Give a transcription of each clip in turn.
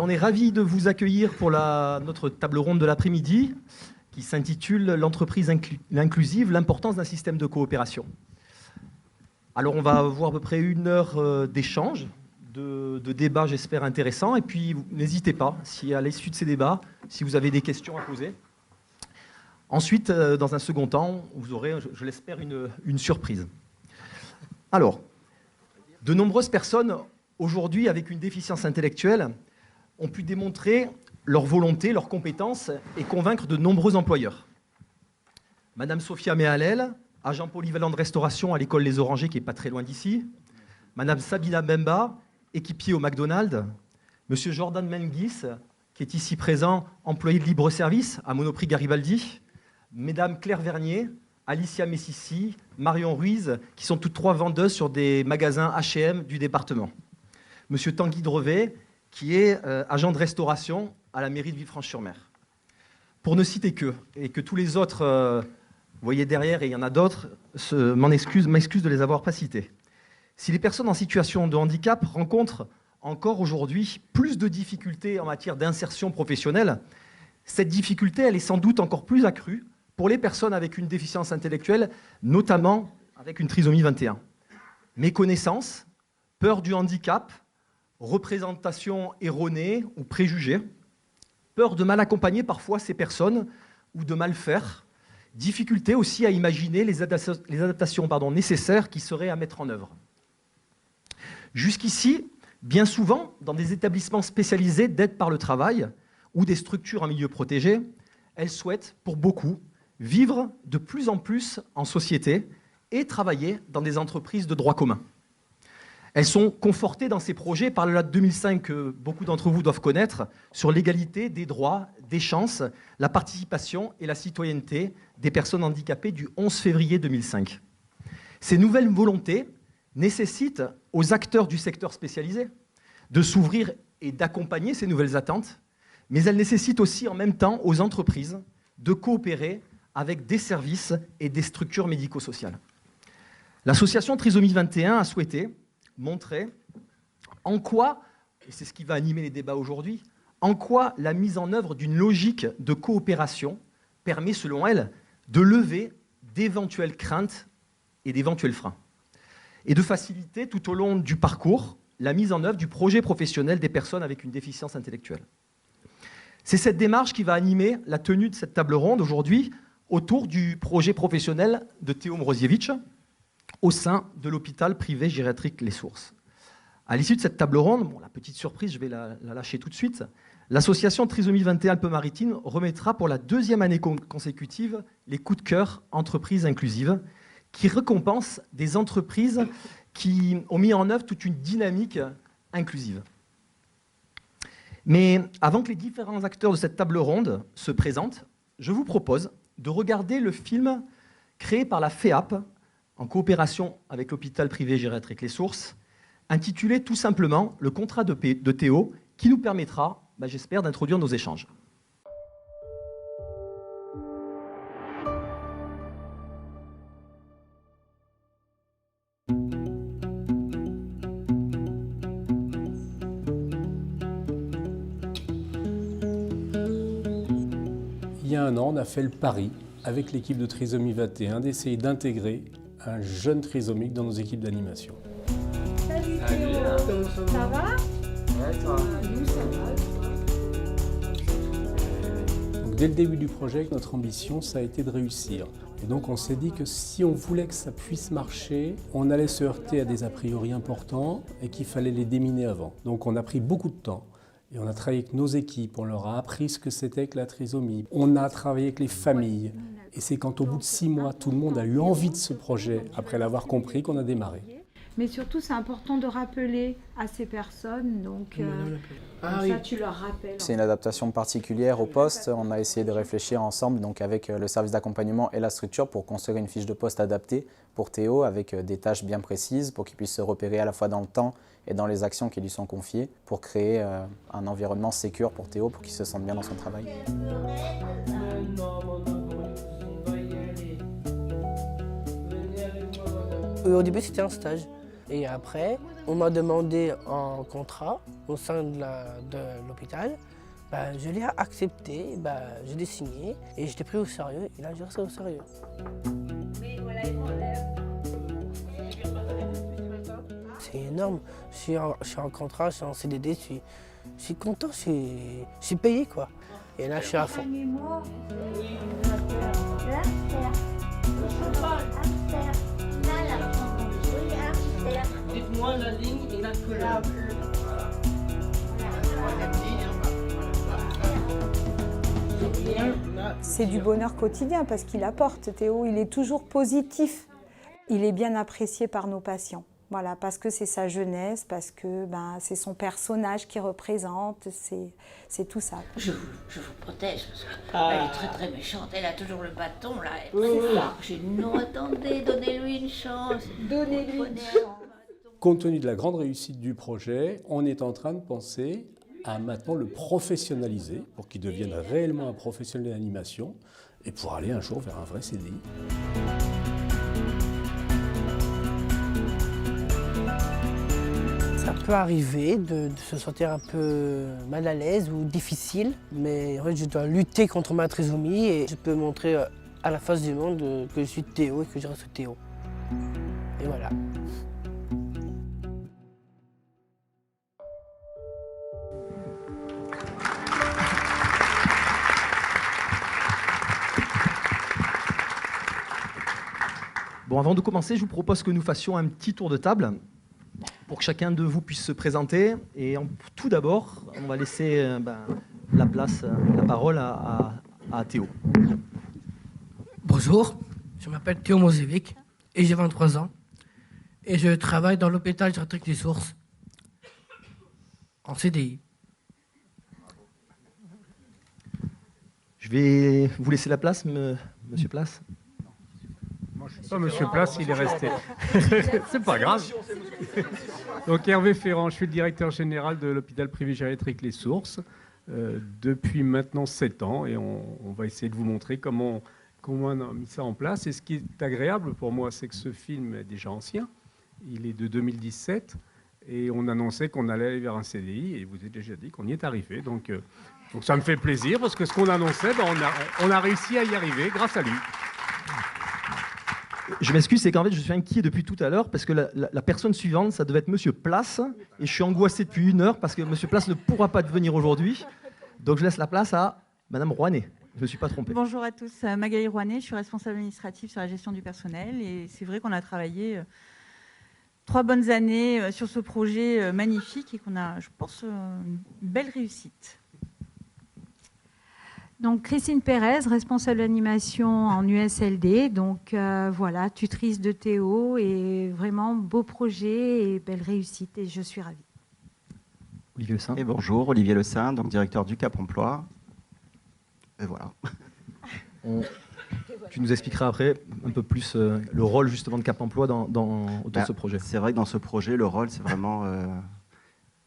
on est ravis de vous accueillir pour notre table ronde de l'après-midi qui s'intitule « L'entreprise inclusive, l'importance d'un système de coopération ». Alors, on va avoir à peu près 1 heure d'échange, de débat, j'espère, intéressant. Et puis, n'hésitez pas, si à l'issue de ces débats, si vous avez des questions à poser. Ensuite, dans un second temps, vous aurez, je l'espère, une surprise. Alors, de nombreuses personnes, aujourd'hui, avec une déficience intellectuelle, ont pu démontrer leur volonté, leurs compétences et convaincre de nombreux employeurs. Madame Sophia Mehalel, agent polyvalent de restauration à l'école Les Orangers, qui n'est pas très loin d'ici. Madame Sabina Bemba, équipier au McDonald's. Monsieur Jordan Menguis, qui est ici présent, employé de libre-service à Monoprix Garibaldi. Mesdames Claire Vernier, Alicia Messissi, Marion Ruiz, qui sont toutes 3 vendeuses sur des magasins H&M du département. Monsieur Tanguy Drevet, qui est agent de restauration à la mairie de Villefranche-sur-Mer. Pour ne citer que, et que tous les autres, vous voyez derrière, et il y en a d'autres, m'excuse de les avoir pas cités. Si les personnes en situation de handicap rencontrent encore aujourd'hui plus de difficultés en matière d'insertion professionnelle, cette difficulté, elle est sans doute encore plus accrue pour les personnes avec une déficience intellectuelle, notamment avec une trisomie 21. Méconnaissance, peur du handicap, représentation erronée ou préjugée, peur de mal accompagner parfois ces personnes ou de mal faire, difficulté aussi à imaginer les adaptations nécessaires qui seraient à mettre en œuvre. Jusqu'ici, bien souvent, dans des établissements spécialisés d'aide par le travail ou des structures en milieu protégé, elles souhaitent, pour beaucoup, vivre de plus en plus en société et travailler dans des entreprises de droit commun. Elles sont confortées dans ces projets par la loi de 2005 que beaucoup d'entre vous doivent connaître sur l'égalité des droits, des chances, la participation et la citoyenneté des personnes handicapées du 11 février 2005. Ces nouvelles volontés nécessitent aux acteurs du secteur spécialisé de s'ouvrir et d'accompagner ces nouvelles attentes, mais elles nécessitent aussi en même temps aux entreprises de coopérer avec des services et des structures médico-sociales. L'association Trisomie 21 a souhaité montrer en quoi, et c'est ce qui va animer les débats aujourd'hui, en quoi la mise en œuvre d'une logique de coopération permet, selon elle, de lever d'éventuelles craintes et d'éventuels freins, et de faciliter tout au long du parcours la mise en œuvre du projet professionnel des personnes avec une déficience intellectuelle. C'est cette démarche qui va animer la tenue de cette table ronde aujourd'hui autour du projet professionnel de Théo Mroziewicz au sein de l'hôpital privé gériatrique Les Sources. À l'issue de cette table ronde, la petite surprise, je vais la lâcher tout de suite, l'association Trisomie 21 Alpes-Maritimes remettra pour la 2e année consécutive les coups de cœur entreprises inclusives qui récompensent des entreprises qui ont mis en œuvre toute une dynamique inclusive. Mais avant que les différents acteurs de cette table ronde se présentent, je vous propose de regarder le film créé par la FEAP en coopération avec l'hôpital privé gériatrique Les Sources, intitulé tout simplement « Le contrat de Théo » qui nous permettra, j'espère, d'introduire nos échanges. Il y a 1 an, on a fait le pari avec l'équipe de Trisomie 21 d'essayer d'intégrer un jeune trisomique dans nos équipes d'animation. Salut Théo, ça va? Ouais, toi. Nous, ça va. Donc, dès le début du projet, notre ambition, ça a été de réussir. Et donc on s'est dit que si on voulait que ça puisse marcher, on allait se heurter à des a priori importants et qu'il fallait les déminer avant. Donc on a pris beaucoup de temps. Et on a travaillé avec nos équipes, on leur a appris ce que c'était que la trisomie. On a travaillé avec les familles. Et c'est quand au bout de 6 mois, tout le monde a eu envie de ce projet, après l'avoir compris, qu'on a démarré. Mais surtout, c'est important de rappeler à ces personnes, donc ça, tu leur rappelles. C'est une adaptation particulière au poste. On a essayé de réfléchir ensemble donc avec le service d'accompagnement et la structure pour construire une fiche de poste adaptée pour Théo avec des tâches bien précises pour qu'il puisse se repérer à la fois dans le temps et dans les actions qui lui sont confiées pour créer un environnement sécure pour Théo pour qu'il se sente bien dans son travail. Au début, c'était un stage. Et après, On m'a demandé un contrat au sein de l'hôpital. Je l'ai accepté, je l'ai signé et je l'ai pris au sérieux. Et là, je reste au sérieux. C'est énorme. Je suis en contrat, je suis en CDD, je suis content, je suis payé quoi. Et là, je suis à fond. Dites-moi la ligne et la couleur. C'est du bonheur quotidien parce qu'il apporte, Théo, il est toujours positif. Il est bien apprécié par nos patients. Voilà, parce que c'est sa jeunesse, parce que c'est son personnage qui représente, c'est tout ça. Je vous protège, parce qu'elle est très très méchante, elle a toujours le bâton là, elle est très forte. J'ai dit non, attendez, donnez-lui une chance. Donnez-lui une chance. Compte tenu de la grande réussite du projet, on est en train de penser à maintenant le professionnaliser pour qu'il devienne réellement un professionnel d'animation et pour aller un jour vers un vrai CDI. Ça peut arriver de se sentir un peu mal à l'aise ou difficile, mais en fait, je dois lutter contre ma trisomie et je peux montrer à la face du monde que je suis Théo et que je reste Théo. Et voilà. Bon, avant de commencer, je vous propose que nous fassions un petit tour de table pour que chacun de vous puisse se présenter. Et tout d'abord, on va laisser la parole à Théo. Bonjour, je m'appelle Théo Mozevic et j'ai 23 ans. Et je travaille dans l'hôpital gériatrique Les Sources, en CDI. Je vais vous laisser la place, monsieur Place. Monsieur Place, il est resté. C'est pas grave. Donc Hervé Ferrand, je suis le directeur général de l'hôpital privé gériatrique Les Sources depuis maintenant 7 ans et on va essayer de vous montrer comment on a mis ça en place. Et ce qui est agréable pour moi, c'est que ce film est déjà ancien. Il est de 2017 et on annonçait qu'on allait aller vers un CDI et vous avez déjà dit qu'on y est arrivé. Donc ça me fait plaisir parce que ce qu'on annonçait, on a réussi à y arriver grâce à lui. Je m'excuse, c'est qu'en fait, je suis inquiet depuis tout à l'heure parce que la personne suivante, ça devait être monsieur Place. Et je suis angoissé depuis 1 heure parce que monsieur Place ne pourra pas venir aujourd'hui. Donc, je laisse la place à madame Rouanet. Je ne me suis pas trompé. Bonjour à tous, Magali Rouanet, je suis responsable administrative sur la gestion du personnel. Et c'est vrai qu'on a travaillé 3 bonnes années sur ce projet magnifique et qu'on a, je pense, une belle réussite. Donc Christine Pérez, responsable d'animation en USLD, donc voilà, tutrice de Théo et vraiment beau projet et belle réussite et je suis ravie. Olivier Le Saint. Et bonjour, Olivier Le Saint, donc directeur du Cap Emploi. Et voilà. Tu nous expliqueras après un peu plus le rôle justement de Cap Emploi dans ce projet. C'est vrai que dans ce projet, le rôle, c'est vraiment,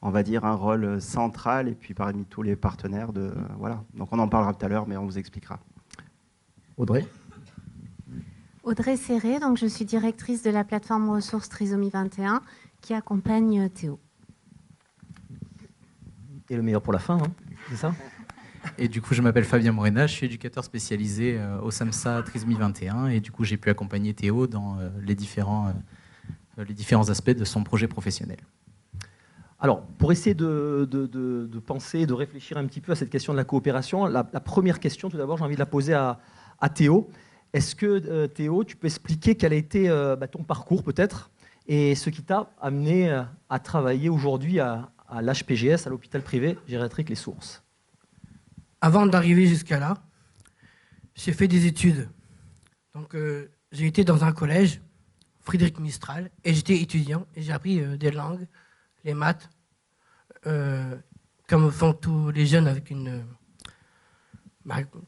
on va dire, un rôle central et puis parmi tous les partenaires. Voilà. Donc on en parlera tout à l'heure, mais on vous expliquera. Audrey. Audrey Serré, donc je suis directrice de la plateforme ressources Trisomie 21 qui accompagne Théo. Et le meilleur pour la fin, hein, c'est ça? Et du coup, je m'appelle Fabien Morena, je suis éducateur spécialisé au SAMSA Trisomie 21 et du coup, j'ai pu accompagner Théo dans les différents aspects de son projet professionnel. Alors, pour essayer de penser, de réfléchir un petit peu à cette question de la coopération, la première question, tout d'abord, j'ai envie de la poser à Théo. Est-ce que, Théo, tu peux expliquer quel a été ton parcours, peut-être, et ce qui t'a amené à travailler aujourd'hui à l'HPGS, à l'hôpital privé gériatrique Les Sources? Avant d'arriver jusqu'à là, j'ai fait des études. Donc, j'ai été dans un collège, Frédéric Mistral, et j'étais étudiant, et j'ai appris des langues, les maths, comme font tous les jeunes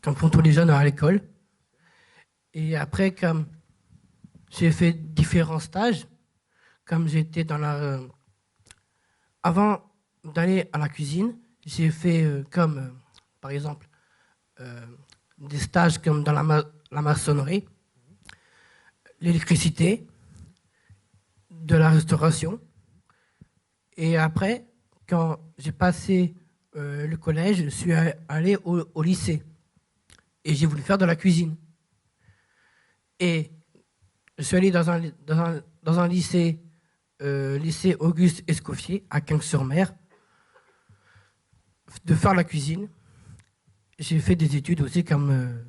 comme font tous les jeunes à l'école. Et après, comme j'ai fait différents stages, comme j'étais dans la... avant d'aller à la cuisine, j'ai fait par exemple, des stages comme dans la maçonnerie, l'électricité, de la restauration, Et après, quand j'ai passé le collège, je suis allé au lycée. Et j'ai voulu faire de la cuisine. Et je suis allé dans un lycée, lycée Auguste Escoffier, à Quinques-sur-Mer, de faire la cuisine. J'ai fait des études aussi comme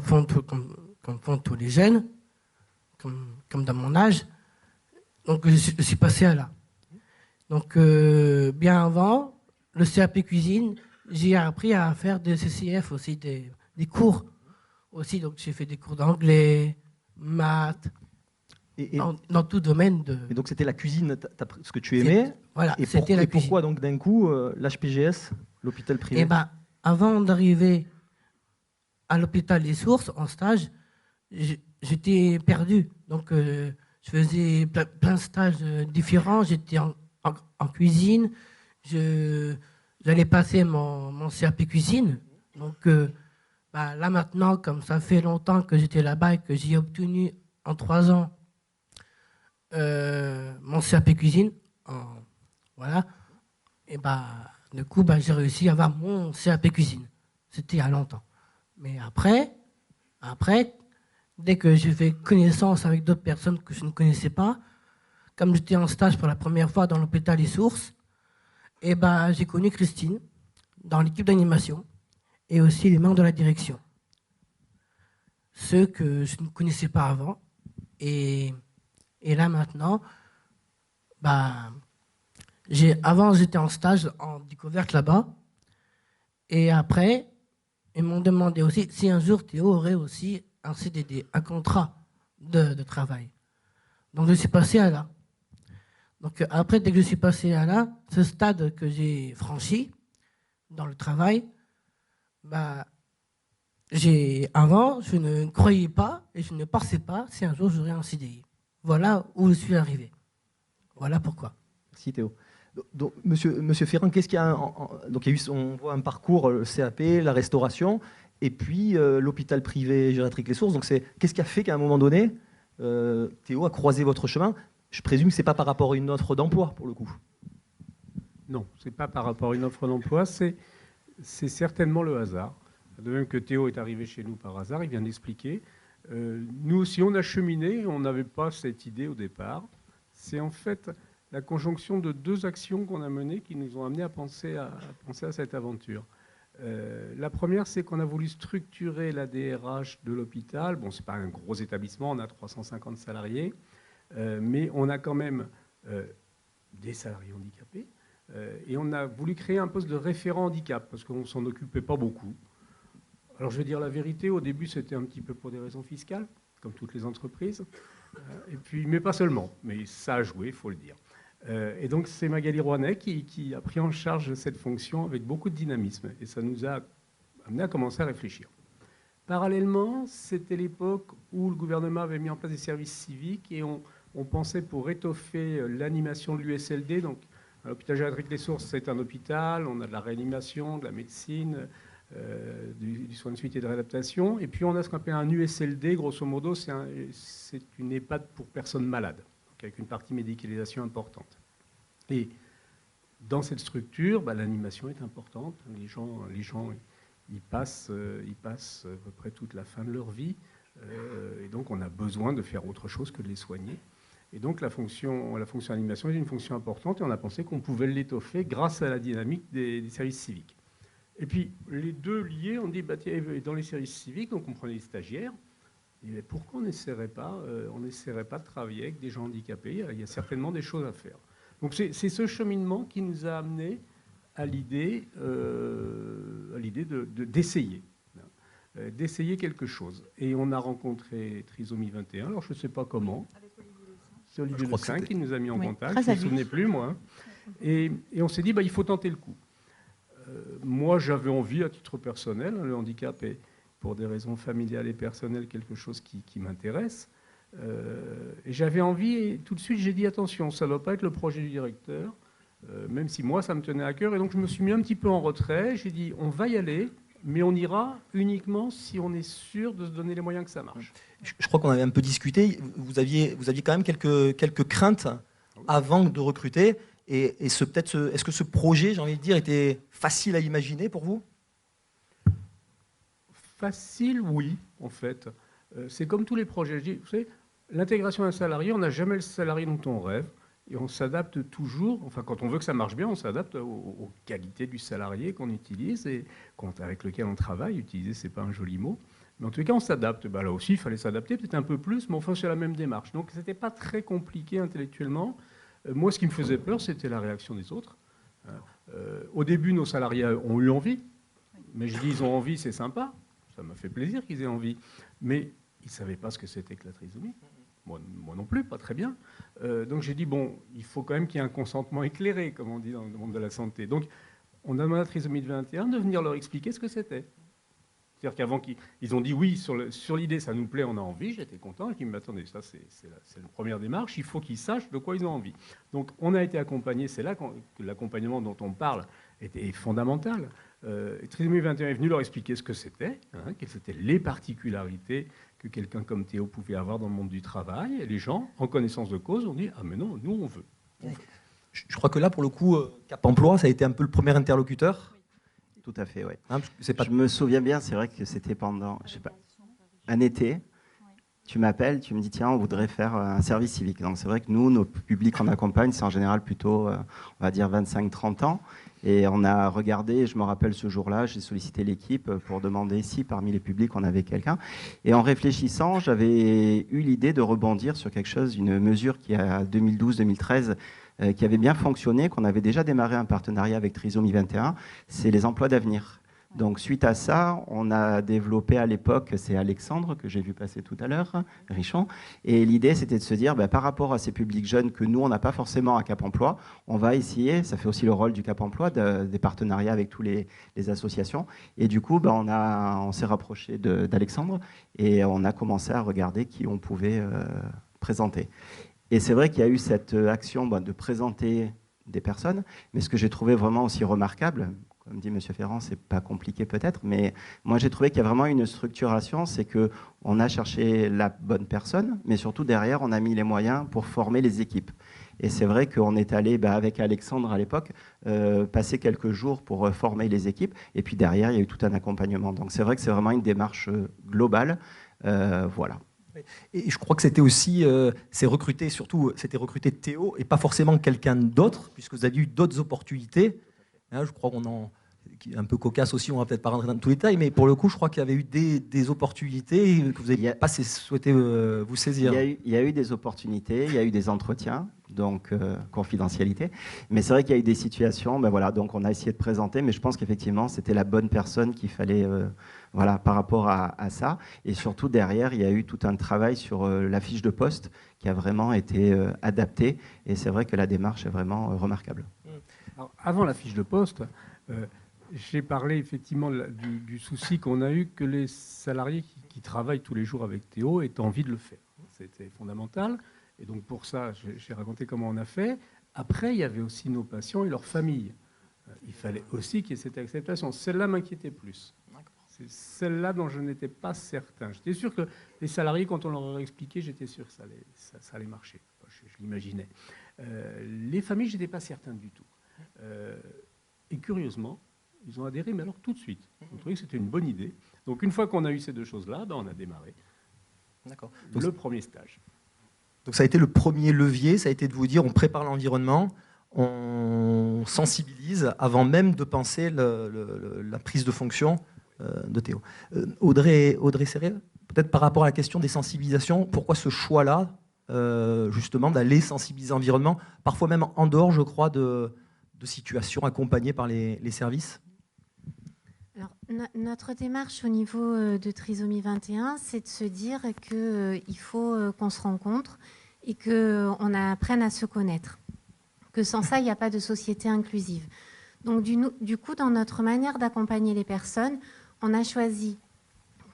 font tous les jeunes, comme dans mon âge. Donc je suis passé à là. Donc bien avant, le CAP cuisine, j'ai appris à faire des CCF aussi, des cours aussi. Donc j'ai fait des cours d'anglais, maths, dans tout domaine. Et donc c'était la cuisine, ce que tu aimais. Voilà, et c'était la cuisine. Pourquoi donc d'un coup l'HPGS, l'hôpital privé? Eh ben, avant d'arriver à l'hôpital des Sources en stage, j'étais perdu. Donc je faisais plein de stages différents. J'étais en cuisine. J'allais passer mon CAP cuisine. Donc là maintenant, comme ça fait longtemps que j'étais là-bas et que j'ai obtenu en 3 ans mon CAP cuisine, voilà, et du coup j'ai réussi à avoir mon CAP cuisine. C'était il y a longtemps. Mais après, dès que j'ai fait connaissance avec d'autres personnes que je ne connaissais pas, comme j'étais en stage pour la première fois dans l'hôpital des Sources, et j'ai connu Christine dans l'équipe d'animation et aussi les membres de la direction. Ceux que je ne connaissais pas avant. Et là maintenant, avant j'étais en stage en découverte là-bas. Et après, ils m'ont demandé aussi si un jour Théo aurait aussi un CDD, un contrat de travail. Donc je suis passé à là. Donc après, dès que je suis passé à là, ce stade que j'ai franchi dans le travail, avant, je ne croyais pas et je ne pensais pas si un jour j'aurais un CDI. Voilà où je suis arrivé. Voilà pourquoi. Merci Théo. Donc, Monsieur Ferrand, qu'est-ce qu'il y a donc il y a eu, on voit un parcours, le CAP, la restauration, et puis l'hôpital privé gériatrique Les Sources. Donc qu'est-ce qui a fait qu'à un moment donné, Théo a croisé votre chemin? Je présume que ce n'est pas par rapport à une offre d'emploi, pour le coup. Non, ce n'est pas par rapport à une offre d'emploi, c'est certainement le hasard. De même que Théo est arrivé chez nous par hasard, il vient d'expliquer. Nous aussi, on a cheminé, on n'avait pas cette idée au départ. C'est en fait la conjonction de 2 actions qu'on a menées qui nous ont amenés à penser à cette aventure. La première, c'est qu'on a voulu structurer la DRH de l'hôpital. Bon, ce n'est pas un gros établissement, on a 350 salariés, mais on a quand même des salariés handicapés. Et on a voulu créer un poste de référent handicap, parce qu'on ne s'en occupait pas beaucoup. Alors je vais dire la vérité, au début c'était un petit peu pour des raisons fiscales, comme toutes les entreprises, et puis, mais pas seulement, mais ça a joué, il faut le dire. Et donc c'est Magali Rouanet qui a pris en charge cette fonction avec beaucoup de dynamisme, et ça nous a amené à commencer à réfléchir. Parallèlement, c'était l'époque où le gouvernement avait mis en place des services civiques, et on pensait pour étoffer l'animation de l'USLD, donc l'hôpital gériatrique Les Sources, c'est un hôpital, on a de la réanimation, de la médecine, du soin de suite et de réadaptation. Et puis on a ce qu'on appelle un USLD, grosso modo, c'est une EHPAD pour personnes malades, donc avec une partie médicalisation importante. Et dans cette structure, l'animation est importante. Les gens y passent à peu près toute la fin de leur vie. Et donc on a besoin de faire autre chose que de les soigner. Et donc la fonction animation est une fonction importante, et on a pensé qu'on pouvait l'étoffer grâce à la dynamique des services civiques. Et puis les deux liés, on dit, dans les services civiques, donc on prenait les stagiaires, et pourquoi on n'essaierait pas de travailler avec des gens handicapés? Il y a certainement des choses à faire. Donc c'est ce cheminement qui nous a amené à l'idée d'essayer quelque chose. Et on a rencontré Trisomie 21, alors je ne sais pas comment. C'est Olivier Lessin qui nous a mis en contact, je ne me souvenais plus, moi. Et on s'est dit, il faut tenter le coup. Moi, j'avais envie, à titre personnel, le handicap est, pour des raisons familiales et personnelles, quelque chose qui m'intéresse. Et j'avais envie, et tout de suite, j'ai dit, attention, ça ne doit pas être le projet du directeur, même si moi, ça me tenait à cœur. Et donc, je me suis mis un petit peu en retrait. J'ai dit, on va y aller, mais on ira uniquement si on est sûr de se donner les moyens que ça marche. Je crois qu'on avait un peu discuté. Vous aviez quand même quelques craintes avant de recruter. Et est-ce que ce projet, j'ai envie de dire, était facile à imaginer pour vous? Facile, oui, en fait. C'est comme tous les projets. Je dis, vous savez, l'intégration d'un salarié, on n'a jamais le salarié dont on rêve. Et on s'adapte toujours, enfin quand on veut que ça marche bien, on s'adapte aux qualités du salarié qu'on utilise et avec lequel on travaille. Utiliser, c'est pas un joli mot. Mais en tout cas, on s'adapte. Ben, là aussi, il fallait s'adapter, peut-être un peu plus, mais enfin, c'est la même démarche. Donc, ce n'était pas très compliqué intellectuellement. Moi, ce qui me faisait peur, c'était la réaction des autres. Au début, nos salariés ont eu envie. Mais je dis, ils ont envie, c'est sympa. Ça m'a fait plaisir qu'ils aient envie. Mais ils ne savaient pas ce que c'était que la trisomie. Moi non plus, pas très bien. Donc j'ai dit, bon, il faut quand même qu'il y ait un consentement éclairé, comme on dit dans le monde de la santé. Donc on a demandé à Trisomie 21 de venir leur expliquer ce que c'était. C'est-à-dire qu'avant qu'ils ont dit oui, sur l'idée, ça nous plaît, on a envie, j'étais content. Je dis, mais attendez, ça c'est la première démarche, il faut qu'ils sachent de quoi ils ont envie. Donc on a été accompagnés, c'est là que l'accompagnement dont on parle est fondamental. Trisomie 21 est venu leur expliquer ce que c'était, quelles étaient les particularités que quelqu'un comme Théo pouvait avoir dans le monde du travail. Et les gens, en connaissance de cause, ont dit « Ah mais non, nous on veut ». Je crois que là, pour le coup, Cap Emploi, ça a été un peu le premier interlocuteur. Tout à fait, oui. Je me souviens bien, c'est vrai que c'était pendant, je sais pas, un été. Tu m'appelles, tu me dis tiens, on voudrait faire un service civique. Donc c'est vrai que nous, nos publics en accompagne, c'est en général plutôt, on va dire 25-30 ans. Et on a regardé, je me rappelle ce jour-là, j'ai sollicité l'équipe pour demander si parmi les publics on avait quelqu'un. Et en réfléchissant, j'avais eu l'idée de rebondir sur quelque chose, une mesure qui a 2012-2013 qui avait bien fonctionné, qu'on avait déjà démarré un partenariat avec Trisomie 21, c'est les emplois d'avenir. Donc suite à ça, on a développé à l'époque, c'est Alexandre que j'ai vu passer tout à l'heure, Richon, et l'idée c'était de se dire, par rapport à ces publics jeunes que nous on n'a pas forcément à Cap Emploi, on va essayer, ça fait aussi le rôle du Cap Emploi, des partenariats avec tous les associations, et du coup on s'est rapproché d'Alexandre et on a commencé à regarder qui on pouvait présenter. Et c'est vrai qu'il y a eu cette action de présenter des personnes, mais ce que j'ai trouvé vraiment aussi remarquable, comme dit M. Ferrand, c'est pas compliqué peut-être, mais moi j'ai trouvé qu'il y a vraiment une structuration, c'est qu'on a cherché la bonne personne, mais surtout derrière on a mis les moyens pour former les équipes. Et c'est vrai qu'on est allé, avec Alexandre à l'époque, passer quelques jours pour former les équipes, et puis derrière il y a eu tout un accompagnement. Donc c'est vrai que c'est vraiment une démarche globale, voilà. Et je crois que c'était aussi, c'était recruté Théo et pas forcément quelqu'un d'autre, puisque vous avez eu d'autres opportunités. Je crois un peu cocasse aussi, on va peut-être pas rentrer dans tous les détails, mais pour le coup, je crois qu'il y avait eu des opportunités que vous n'avez pas souhaité vous saisir. Il y a eu des opportunités, il y a eu des entretiens, donc confidentialité. Mais c'est vrai qu'il y a eu des situations, donc on a essayé de présenter, mais je pense qu'effectivement, c'était la bonne personne qu'il fallait, par rapport à ça. Et surtout, derrière, il y a eu tout un travail sur la fiche de poste qui a vraiment été adaptée. Et c'est vrai que la démarche est vraiment remarquable. Alors, avant la fiche de poste, j'ai parlé effectivement du souci qu'on a eu que les salariés qui travaillent tous les jours avec Théo aient envie de le faire. C'était fondamental. Et donc pour ça, j'ai raconté comment on a fait. Après, il y avait aussi nos patients et leurs familles. Il fallait aussi qu'il y ait cette acceptation. Celle-là m'inquiétait plus. C'est celle-là dont je n'étais pas certain. J'étais sûr que les salariés, quand on leur aurait expliqué, j'étais sûr que ça allait marcher. Je l'imaginais. Les familles, je n'étais pas certain du tout. Et curieusement, ils ont adhéré, mais alors tout de suite. On trouvait que c'était une bonne idée. Donc une fois qu'on a eu ces deux choses-là, on a démarré le premier stage. Donc ça a été le premier levier, ça a été de vous dire on prépare l'environnement, on sensibilise avant même de penser la prise de fonction de Théo. Audrey Serré, peut-être par rapport à la question des sensibilisations, pourquoi ce choix-là, justement, d'aller sensibiliser l'environnement, parfois même en dehors, je crois, de situations accompagnées par les services? Alors, notre démarche au niveau de Trisomie 21, c'est de se dire qu'il faut qu'on se rencontre et qu'on apprenne à se connaître. Que sans ça, il n'y a pas de société inclusive. Donc, du coup, dans notre manière d'accompagner les personnes, on a choisi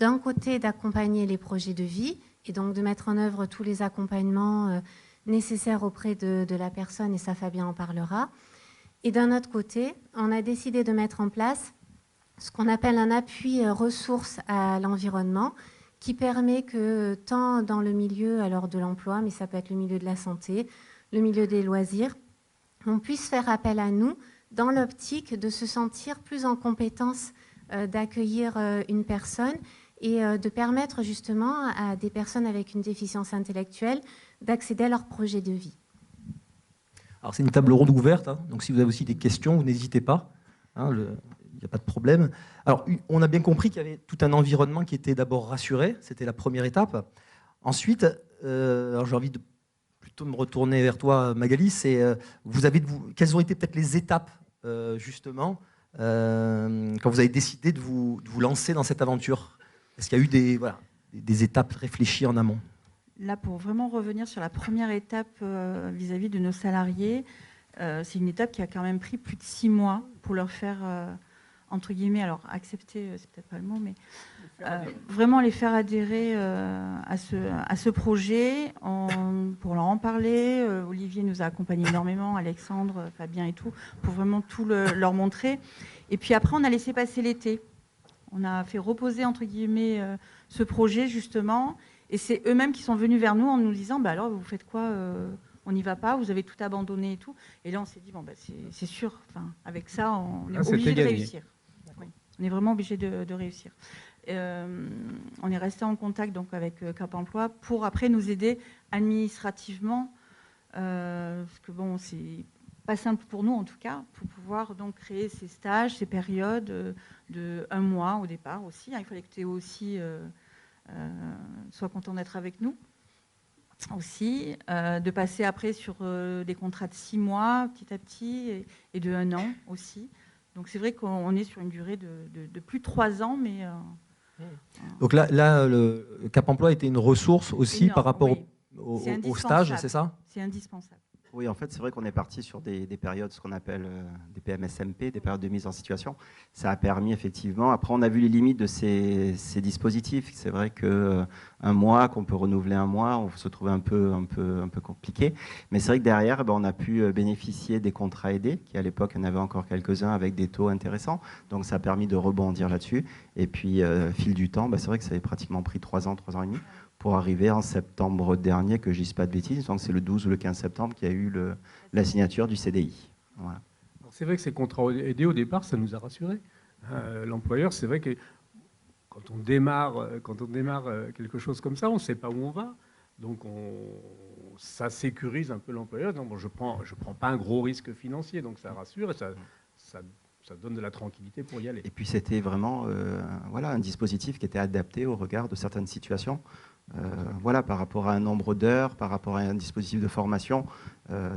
d'un côté d'accompagner les projets de vie et donc de mettre en œuvre tous les accompagnements nécessaires auprès de la personne, et ça, Fabien en parlera. Et d'un autre côté, on a décidé de mettre en place ce qu'on appelle un appui ressources à l'environnement qui permet que tant dans le milieu alors de l'emploi, mais ça peut être le milieu de la santé, le milieu des loisirs, on puisse faire appel à nous dans l'optique de se sentir plus en compétence d'accueillir une personne et de permettre justement à des personnes avec une déficience intellectuelle d'accéder à leur projet de vie. Alors c'est une table ronde ouverte, hein, donc si vous avez aussi des questions, vous n'hésitez pas, hein, il n'y a pas de problème. Alors on a bien compris qu'il y avait tout un environnement qui était d'abord rassuré, c'était la première étape. Ensuite, alors j'ai envie de plutôt me retourner vers toi Magali, c'est quelles ont été peut-être les étapes justement quand vous avez décidé de vous lancer dans cette aventure? Est-ce qu'il y a eu des étapes réfléchies en amont? Là, pour vraiment revenir sur la première étape vis-à-vis de nos salariés, c'est une étape qui a quand même pris plus de 6 mois pour leur faire, entre guillemets, alors accepter, c'est peut-être pas le mot, mais vraiment les faire adhérer à ce projet, pour leur en parler. Olivier nous a accompagnés énormément, Alexandre, Fabien et tout, pour vraiment tout leur montrer. Et puis après, on a laissé passer l'été. On a fait reposer, entre guillemets, ce projet, justement. Et c'est eux-mêmes qui sont venus vers nous en nous disant bah alors, vous faites quoi on n'y va pas, vous avez tout abandonné et tout. Et là, on s'est dit bon, bah, c'est sûr, avec ça, on est obligé de réussir. Oui, on est vraiment obligé de réussir. On est resté en contact donc, avec Cap Emploi pour après nous aider administrativement. Parce que bon, c'est pas simple pour nous en tout cas, pour pouvoir donc créer ces stages, ces périodes de 1 mois au départ aussi. Il fallait que Théo aussi soit content d'être avec nous aussi, de passer après sur des contrats de 6 mois petit à petit et de 1 an aussi. Donc c'est vrai qu'on est sur une durée de plus de 3 ans, mais... Donc là, le Cap Emploi était une ressource aussi énorme, par rapport oui. au stage, c'est ça? C'est indispensable. Oui, en fait, c'est vrai qu'on est parti sur des périodes, ce qu'on appelle des PMSMP, des périodes de mise en situation. Ça a permis effectivement, après on a vu les limites de ces dispositifs. C'est vrai qu'un mois, qu'on peut renouveler 1 mois, on se trouve un peu compliqué. Mais c'est vrai que derrière, on a pu bénéficier des contrats aidés, qui à l'époque, il y en avait encore quelques-uns avec des taux intéressants. Donc ça a permis de rebondir là-dessus. Et puis, fil du temps, c'est vrai que ça avait pratiquement pris 3 ans, 3 ans et demi, pour arriver en septembre dernier, que je ne dise pas de bêtises, donc c'est le 12 ou le 15 septembre qu'il y a eu la signature du CDI. Voilà. C'est vrai que ces contrats aidés, au départ, ça nous a rassurés. L'employeur, c'est vrai que quand on démarre quelque chose comme ça, on ne sait pas où on va. Donc ça sécurise un peu l'employeur. Bon, je prends pas un gros risque financier, donc ça rassure et ça donne de la tranquillité pour y aller. Et puis c'était vraiment un dispositif qui était adapté au regard de certaines situations. Par rapport à un nombre d'heures, par rapport à un dispositif de formation.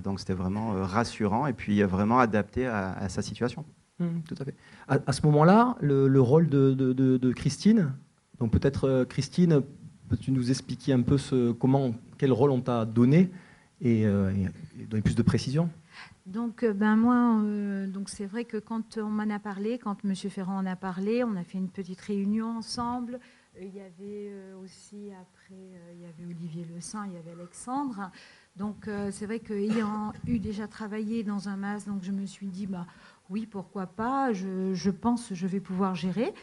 Donc c'était vraiment rassurant et puis vraiment adapté à sa situation. Tout à fait. À ce moment-là, le rôle de Christine, donc peut-être Christine, peux-tu nous expliquer un peu quel rôle on t'a donné et donner plus de précision? Donc, moi, c'est vrai que quand on m'en a parlé, quand M. Ferrand en a parlé, on a fait une petite réunion ensemble. Il y avait aussi, après, il y avait Olivier Le Saint, il y avait Alexandre. Donc, c'est vrai qu'ayant eu déjà travaillé dans un MAS, donc je me suis dit, oui, pourquoi pas, je pense que je vais pouvoir gérer,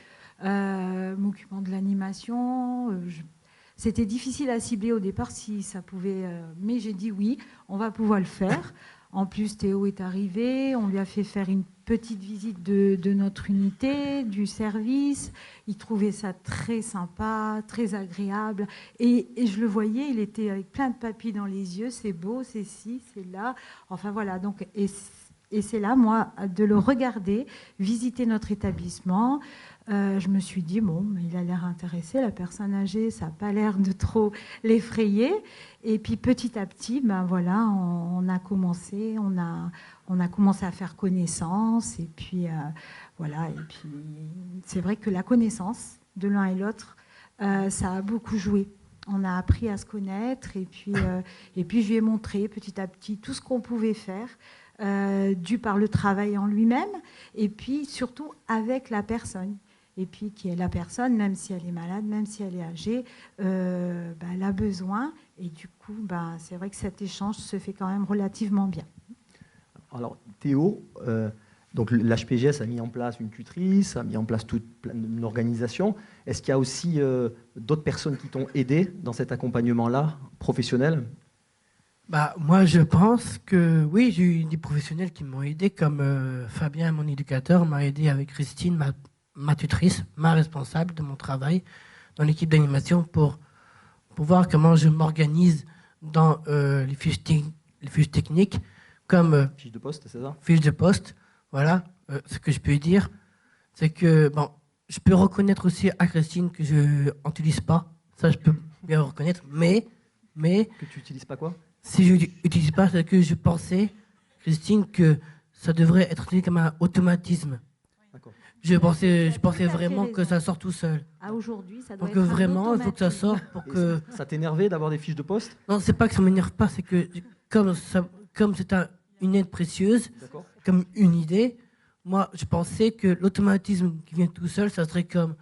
m'occupant de l'animation. C'était difficile à cibler au départ si ça pouvait, mais j'ai dit oui, on va pouvoir le faire. En plus, Théo est arrivé, on lui a fait faire une petite visite de notre unité, du service. Il trouvait ça très sympa, très agréable. Et je le voyais, il était avec plein de papilles dans les yeux. C'est beau, c'est ci, c'est là. Enfin voilà, donc, et c'est là, moi, de le regarder, visiter notre établissement. Je me suis dit, bon, il a l'air intéressé, la personne âgée, ça n'a pas l'air de trop l'effrayer. Et puis petit à petit, on a commencé à faire connaissance. Et puis, et puis c'est vrai que la connaissance de l'un et l'autre, ça a beaucoup joué. On a appris à se connaître. Et puis je lui ai montré petit à petit tout ce qu'on pouvait faire. Dû par le travail en lui-même, et puis surtout avec la personne. Et puis qui est la personne, même si elle est malade, même si elle est âgée, elle a besoin. Et du coup, c'est vrai que cet échange se fait quand même relativement bien. Alors Théo, donc l'HPGS a mis en place une tutrice, a mis en place toute une organisation. Est-ce qu'il y a aussi d'autres personnes qui t'ont aidé dans cet accompagnement-là, professionnel ? Moi, je pense que oui, j'ai eu des professionnels qui m'ont aidé, comme Fabien, mon éducateur, m'a aidé avec Christine, ma tutrice, ma responsable de mon travail dans l'équipe d'animation pour voir comment je m'organise dans les fiches techniques, comme fiches de poste, c'est ça? Fiches de poste, voilà. Ce que je peux dire, c'est que je peux reconnaître aussi à Christine que je n'utilise pas. Ça, je peux bien reconnaître, mais que tu n'utilises pas quoi? Si je n'utilise pas, c'est que je pensais, Christine, que ça devrait être utilisé comme un automatisme. Je pensais vraiment que ça sort tout seul. Aujourd'hui, ça doit Donc être vraiment, il faut que ça sorte pour que... Ça t'énervait d'avoir des fiches de poste? Non, c'est pas que ça m'énerve pas, c'est que comme c'est une aide précieuse, comme une idée, moi, je pensais que l'automatisme qui vient tout seul, ça serait comme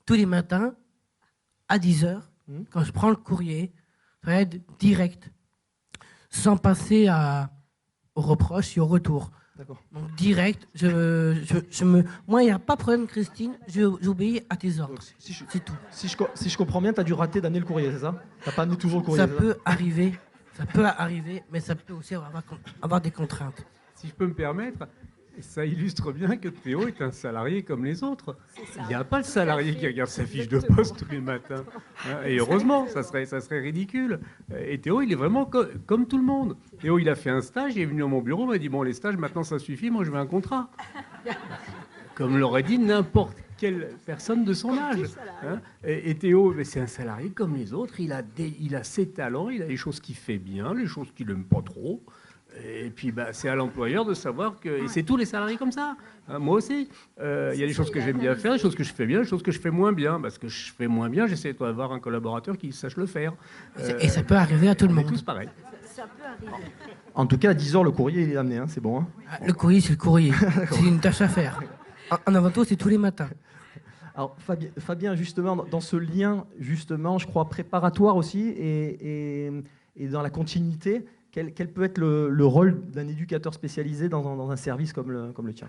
tous les matins, à 10h, quand je prends le courrier, ça va être direct, sans passer aux reproches et au retour. Donc direct, moi, il n'y a pas de problème, Christine, j'obéis à tes ordres. C'est tout. Si je comprends bien, tu as dû rater d'amener le courrier, c'est ça? Tu n'as pas amené toujours le courrier? Ça peut arriver, mais ça peut aussi avoir des contraintes. Si je peux me permettre, ça illustre bien que Théo est un salarié comme les autres. Il n'y a pas le salarié qui regarde sa fiche de poste tous les matins. Et heureusement, ça serait ridicule. Et Théo, il est vraiment comme tout le monde. Théo, il a fait un stage, il est venu à mon bureau, il m'a dit, bon, les stages, maintenant ça suffit, moi je veux un contrat. Comme l'aurait dit n'importe quelle personne de son âge. Et Théo, c'est un salarié comme les autres, il a ses talents, il a les choses qu'il fait bien, les choses qu'il n'aime pas trop. Et puis c'est à l'employeur de savoir que... Et c'est tous les salariés comme ça. Moi aussi. Il y a des choses que j'aime bien faire, des choses que je fais bien, des choses que je fais moins bien. Parce que je fais moins bien, j'essaie d'avoir un collaborateur qui sache le faire. Et ça peut arriver à tout le monde. On est tous pareils. Ça peut arriver. En tout cas, à 10h, le courrier il est amené, c'est bon. Le courrier, c'est le courrier. C'est une tâche à faire. En avant tout, c'est tous les matins. Alors Fabien, justement, dans ce lien, justement, je crois, préparatoire aussi, et dans la continuité, quel peut être le rôle d'un éducateur spécialisé dans un service comme le tien?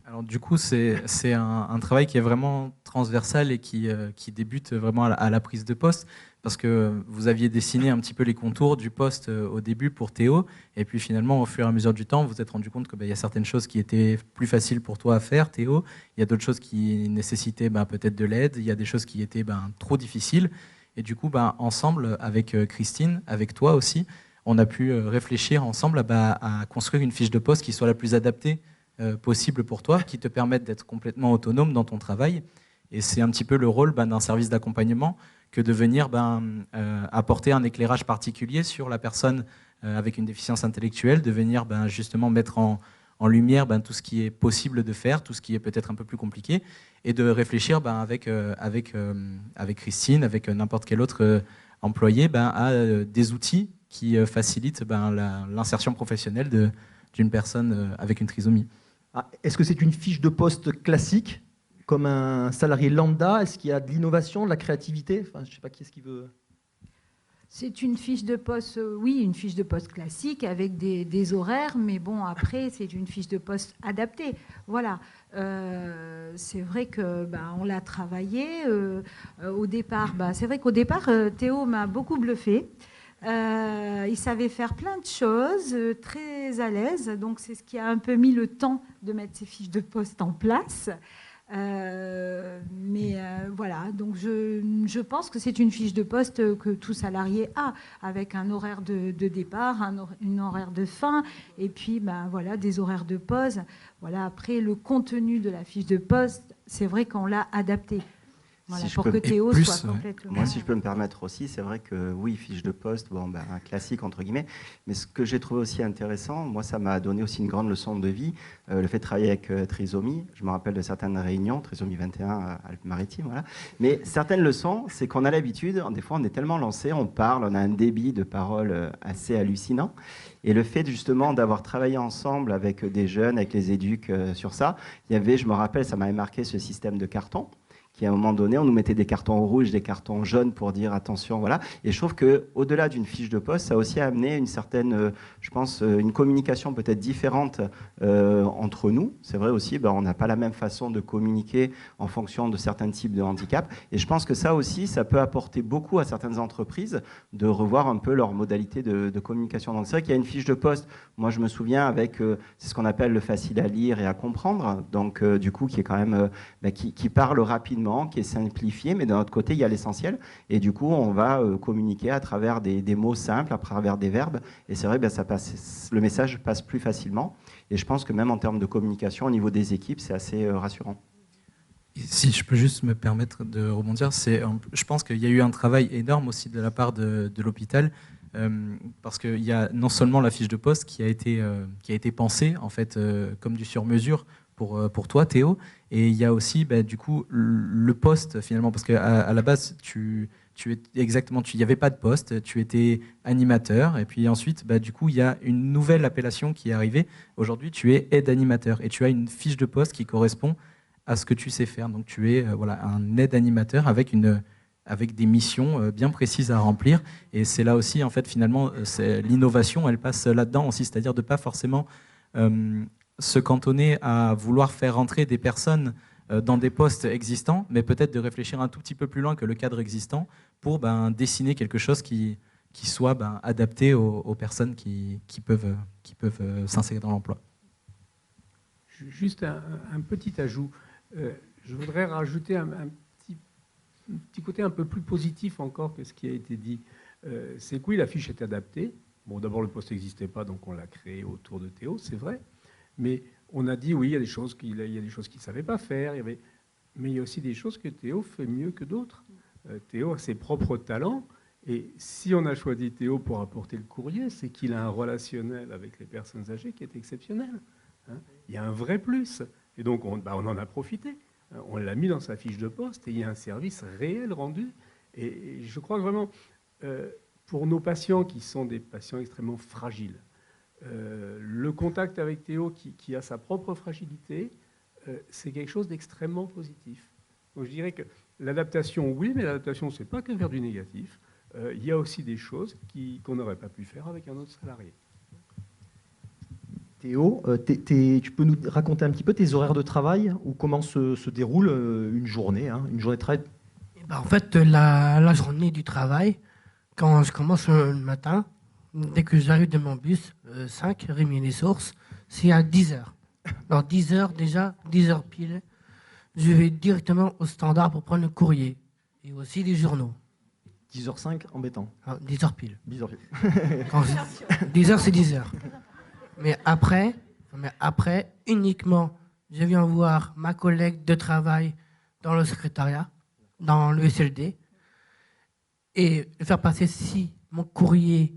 Alors du coup, c'est un travail qui est vraiment transversal et qui débute vraiment à la prise de poste, parce que vous aviez dessiné un petit peu les contours du poste au début pour Théo, et puis finalement, au fur et à mesure du temps, vous vous êtes rendu compte qu'il y a certaines choses qui étaient plus faciles pour toi à faire, Théo, il y a d'autres choses qui nécessitaient peut-être de l'aide, il y a des choses qui étaient trop difficiles, et du coup, ensemble, avec Christine, avec toi aussi, on a pu réfléchir ensemble à construire une fiche de poste qui soit la plus adaptée possible pour toi, qui te permette d'être complètement autonome dans ton travail. Et c'est un petit peu le rôle d'un service d'accompagnement que de venir apporter un éclairage particulier sur la personne avec une déficience intellectuelle, de venir justement mettre en lumière tout ce qui est possible de faire, tout ce qui est peut-être un peu plus compliqué, et de réfléchir avec Christine, avec n'importe quel autre employé, à des outils qui facilite l'insertion professionnelle d'une personne avec une trisomie. Est-ce que c'est une fiche de poste classique, comme un salarié lambda? Est-ce qu'il y a de l'innovation, de la créativité? Je ne sais pas qui est-ce qui veut... C'est une fiche de poste, oui, une fiche de poste classique avec des horaires, mais bon, après, c'est une fiche de poste adaptée. Voilà. C'est vrai que on l'a travaillé. Au départ, c'est vrai qu'au départ, Théo m'a beaucoup bluffé. Il savait faire plein de choses, très à l'aise. Donc, c'est ce qui a un peu mis le temps de mettre ces fiches de poste en place. Voilà, donc je pense que c'est une fiche de poste que tout salarié a, avec un horaire de départ, une horaire de fin, et puis voilà, des horaires de pause. Voilà, après, le contenu de la fiche de poste, c'est vrai qu'on l'a adapté. Voilà, si pour que Théo soit complètement... Moi, si je peux me permettre aussi, c'est vrai que oui, fiche de poste, un classique entre guillemets, mais ce que j'ai trouvé aussi intéressant, moi, ça m'a donné aussi une grande leçon de vie, le fait de travailler avec trisomie. Je me rappelle de certaines réunions, trisomie 21 à Alpes-Maritimes, voilà. Mais certaines leçons, c'est qu'on a l'habitude, des fois, on est tellement lancé, on parle, on a un débit de parole assez hallucinant. Et le fait justement d'avoir travaillé ensemble avec des jeunes, avec les éducs sur ça, il y avait, je me rappelle, ça m'avait marqué ce système de carton, qui à un moment donné, on nous mettait des cartons rouges, des cartons jaunes pour dire attention, voilà. Et je trouve qu'au-delà d'une fiche de poste, ça a aussi amené une certaine, je pense, une communication peut-être différente entre nous. C'est vrai aussi, on n'a pas la même façon de communiquer en fonction de certains types de handicap. Et je pense que ça aussi, ça peut apporter beaucoup à certaines entreprises de revoir un peu leurs modalités de communication. Donc c'est vrai qu'il y a une fiche de poste, moi je me souviens avec, c'est ce qu'on appelle le facile à lire et à comprendre, donc du coup qui est quand même, qui parle rapidement, qui est simplifié, mais d'un autre côté, il y a l'essentiel. Et du coup, on va communiquer à travers des mots simples, à travers des verbes. Et c'est vrai, le message passe plus facilement. Et je pense que même en termes de communication, au niveau des équipes, c'est assez rassurant. Si je peux juste me permettre de rebondir, je pense qu'il y a eu un travail énorme aussi de la part de l'hôpital, parce qu'il y a non seulement la fiche de poste qui a été pensée en fait comme du sur-mesure pour toi, Théo, et il y a aussi du coup le poste finalement, parce qu'à la base tu n'y avait pas de poste, tu étais animateur, et puis ensuite du coup il y a une nouvelle appellation qui est arrivée. Aujourd'hui tu es aide-animateur et tu as une fiche de poste qui correspond à ce que tu sais faire. Donc tu es un aide-animateur avec des missions bien précises à remplir. Et c'est là aussi, en fait, finalement, l'innovation, elle passe là-dedans aussi, c'est-à-dire de ne pas forcément se cantonner à vouloir faire rentrer des personnes dans des postes existants, mais peut-être de réfléchir un tout petit peu plus loin que le cadre existant pour dessiner quelque chose qui soit adapté aux personnes qui peuvent s'insérer dans l'emploi. Juste un petit ajout. Je voudrais rajouter un petit côté un peu plus positif encore que ce qui a été dit. C'est que oui, la fiche est adaptée. Bon, d'abord, le poste n'existait pas, donc on l'a créé autour de Théo, c'est vrai. Mais on a dit, oui, il y a des choses qu'il ne savait pas faire. Mais il y a aussi des choses que Théo fait mieux que d'autres. Théo a ses propres talents. Et si on a choisi Théo pour apporter le courrier, c'est qu'il a un relationnel avec les personnes âgées qui est exceptionnel. Il y a un vrai plus. Et donc, on en a profité. On l'a mis dans sa fiche de poste et il y a un service réel rendu. Et je crois que vraiment, pour nos patients qui sont des patients extrêmement fragiles, le contact avec Théo qui a sa propre fragilité, c'est quelque chose d'extrêmement positif. Donc je dirais que l'adaptation, oui, mais l'adaptation, ce n'est pas que vers du négatif. Il y a aussi des choses qu'on n'aurait pas pu faire avec un autre salarié. Théo, tu peux nous raconter un petit peu tes horaires de travail ou comment se déroule une journée de travail? En fait, la journée du travail, quand je commence le matin, dès que j'arrive de mon bus, 5, Rémy-les-Sources, c'est à 10h. Alors 10h déjà, 10h pile, je vais directement au standard pour prendre le courrier et aussi les journaux. 10h05, embêtant. 10h pile. 10h pile. 10h, c'est 10h. Mais après, uniquement, je viens voir ma collègue de travail dans le secrétariat, dans le SLD, et le faire passer si mon courrier,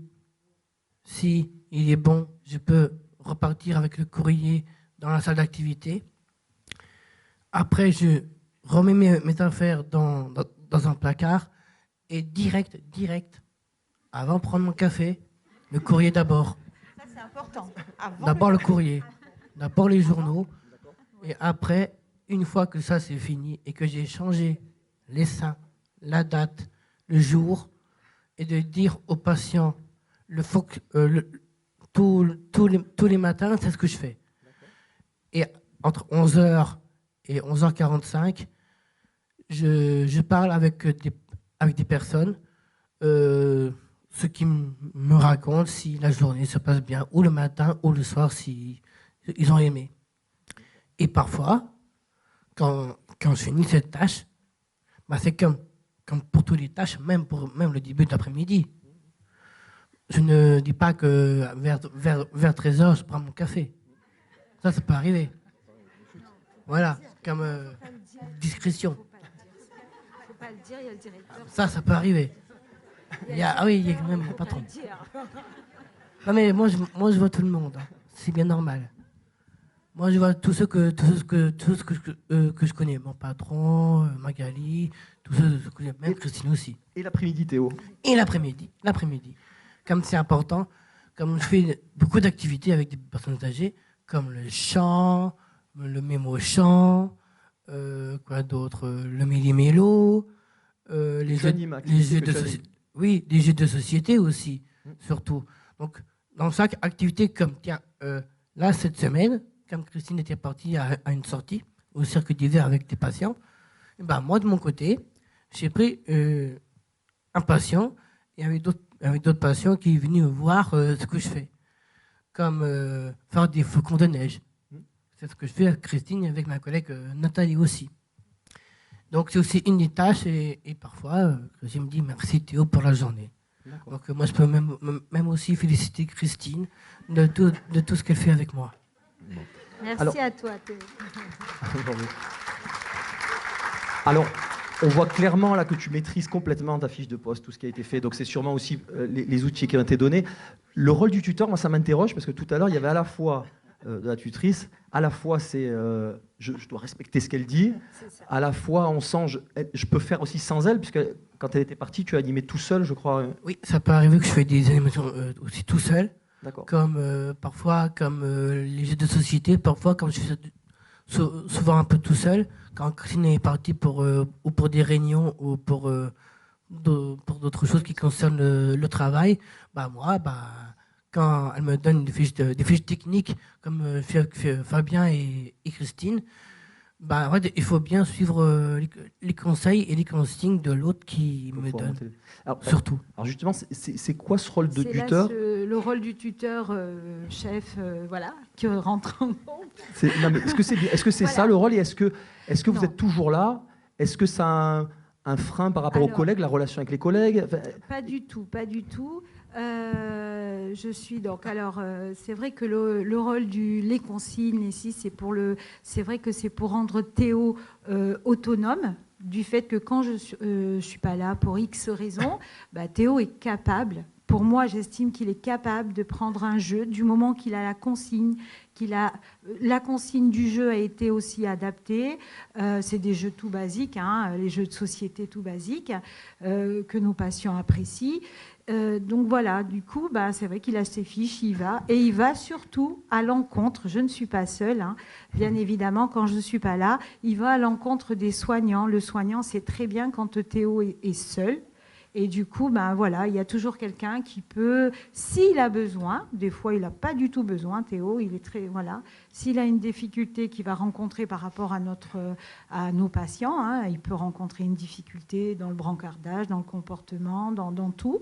si il est bon, je peux repartir avec le courrier dans la salle d'activité. Après, je remets mes affaires dans un placard et direct, avant de prendre mon café, le courrier d'abord. Ça, c'est important. D'abord le courrier, d'abord les journaux, et après, une fois que ça c'est fini et que j'ai changé les seins, la date, le jour, et de dire aux patients, tous les matins, c'est ce que je fais. Et entre 11h et 11h45, je parle avec des personnes, ceux qui me racontent si la journée se passe bien, ou le matin, ou le soir, si ils ont aimé. Et parfois, quand je finis cette tâche, c'est comme pour toutes les tâches, même le début de l'après-midi. Je ne dis pas que vers 13h, je prends mon café. Ça peut arriver. Voilà, comme discrétion. Faut pas le dire, il y a le directeur. Ça peut arriver. Il y a quand même le patron. Non mais moi je vois tout le monde. C'est bien normal. Moi je vois tous ceux que je connais. Mon patron, Magali, tous ceux que je connais, même Christine aussi. Et l'après-midi, Théo? Et l'après-midi. Comme c'est important, comme je fais beaucoup d'activités avec des personnes âgées, comme le chant, le mémo-chant, Quoi d'autre? Le méli-mélo, les jeux de société. Oui, des jeux de société aussi, surtout. Donc, dans chaque activité, comme tiens, là, cette semaine, comme Christine était partie à une sortie au cirque d'hiver avec des patients, et ben, moi, de mon côté, j'ai pris un patient et avec d'autres patients qui sont venus voir ce que je fais, comme faire des flocons de neige. C'est ce que je fais avec Christine et avec ma collègue Nathalie aussi. Donc c'est aussi une des tâches et parfois je me dis merci Théo pour la journée. Donc moi je peux même aussi féliciter Christine de tout ce qu'elle fait avec moi. Merci à toi Théo. Alors, on voit clairement là que tu maîtrises complètement ta fiche de poste, tout ce qui a été fait. Donc c'est sûrement aussi les outils qui ont été donnés. Le rôle du tuteur, moi ça m'interroge parce que tout à l'heure il y avait à la fois de la tutrice, à la fois c'est je dois respecter ce qu'elle dit, à la fois on sent je peux faire aussi sans elle, puisque quand elle était partie, tu as animé tout seul, je crois. Oui, ça peut arriver que je fais des animations aussi tout seul, comme parfois comme les jeux de société, parfois comme je fais souvent un peu tout seul, quand Christine est partie ou pour des réunions ou pour d'autres choses qui concernent le travail, moi, quand elle me donne des fiches techniques, comme Fabien et Christine, il faut bien suivre les conseils et les consignes de l'autre qui me donne. Surtout. Alors justement, c'est quoi ce rôle de tuteur? Le rôle du tuteur, chef, qui rentre en compte. Est-ce que c'est ça le rôle? Et est-ce que vous êtes toujours là? Est-ce que ça a un frein par rapport aux collègues, la relation avec les collègues? Pas du tout, pas du tout. Je suis donc c'est vrai que le rôle les consignes ici c'est vrai que c'est pour rendre Théo autonome, du fait que quand je suis pas là pour X raisons, Théo est capable. Pour moi, j'estime qu'il est capable de prendre un jeu du moment qu'il a la consigne, la consigne du jeu a été aussi adaptée. C'est des jeux tout basiques, les jeux de société tout basiques que nos patients apprécient. Donc voilà, du coup, c'est vrai qu'il a ses fiches, il va. Et il va surtout à l'encontre, je ne suis pas seule, bien évidemment, quand je ne suis pas là, il va à l'encontre des soignants. Le soignant sait très bien quand Théo est seul. Et du coup, il y a toujours quelqu'un qui peut, s'il a besoin, des fois il n'a pas du tout besoin, Théo, il est très, s'il a une difficulté qu'il va rencontrer par rapport à nos patients, il peut rencontrer une difficulté dans le brancardage, dans le comportement, dans tout.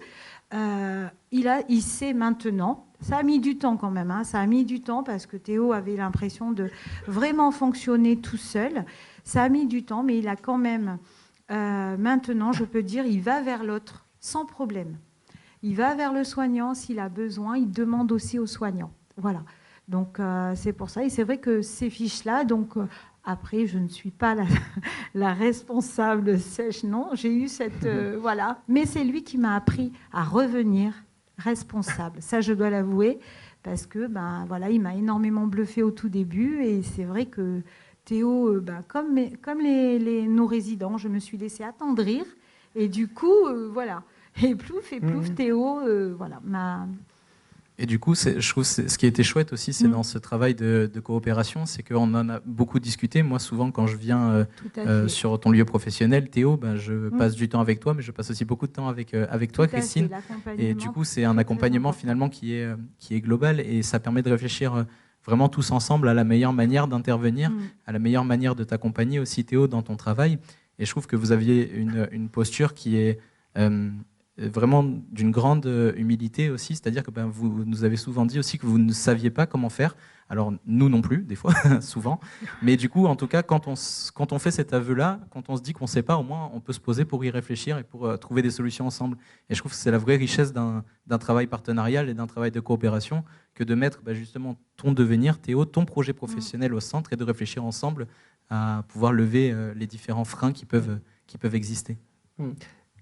Il sait maintenant, ça a mis du temps quand même, ça a mis du temps parce que Théo avait l'impression de vraiment fonctionner tout seul. Ça a mis du temps, mais il a quand même... maintenant, je peux dire, il va vers l'autre sans problème. Il va vers le soignant s'il a besoin. Il demande aussi au soignant. Voilà. Donc, c'est pour ça. Et c'est vrai que ces fiches-là, donc, après, je ne suis pas la responsable sèche, non. J'ai eu cette... voilà. Mais c'est lui qui m'a appris à revenir responsable. Ça, je dois l'avouer, parce que, il m'a énormément bluffé au tout début. Et c'est vrai que Théo, comme nos résidents, je me suis laissée attendrir. Et du coup, Et plouf, Théo, Et du coup, je trouve ce qui était chouette aussi, c'est dans ce travail de coopération, c'est qu'on en a beaucoup discuté. Moi, souvent, quand je viens sur ton lieu professionnel, Théo, je passe du temps avec toi, mais je passe aussi beaucoup de temps avec toi, Christine. Et du coup, c'est un accompagnement finalement qui est global et ça permet de réfléchir vraiment tous ensemble à la meilleure manière d'intervenir, à la meilleure manière de t'accompagner aussi, Théo, dans ton travail. Et je trouve que vous aviez une posture qui est vraiment d'une grande humilité aussi, c'est-à-dire que vous nous avez souvent dit aussi que vous ne saviez pas comment faire. Alors nous non plus, des fois, souvent. Mais du coup, en tout cas, quand on fait cet aveu-là, quand on se dit qu'on ne sait pas, au moins on peut se poser pour y réfléchir et pour trouver des solutions ensemble. Et je trouve que c'est la vraie richesse d'un travail partenarial et d'un travail de coopération que de mettre justement ton devenir, Théo, ton projet professionnel au centre et de réfléchir ensemble à pouvoir lever les différents freins qui peuvent exister.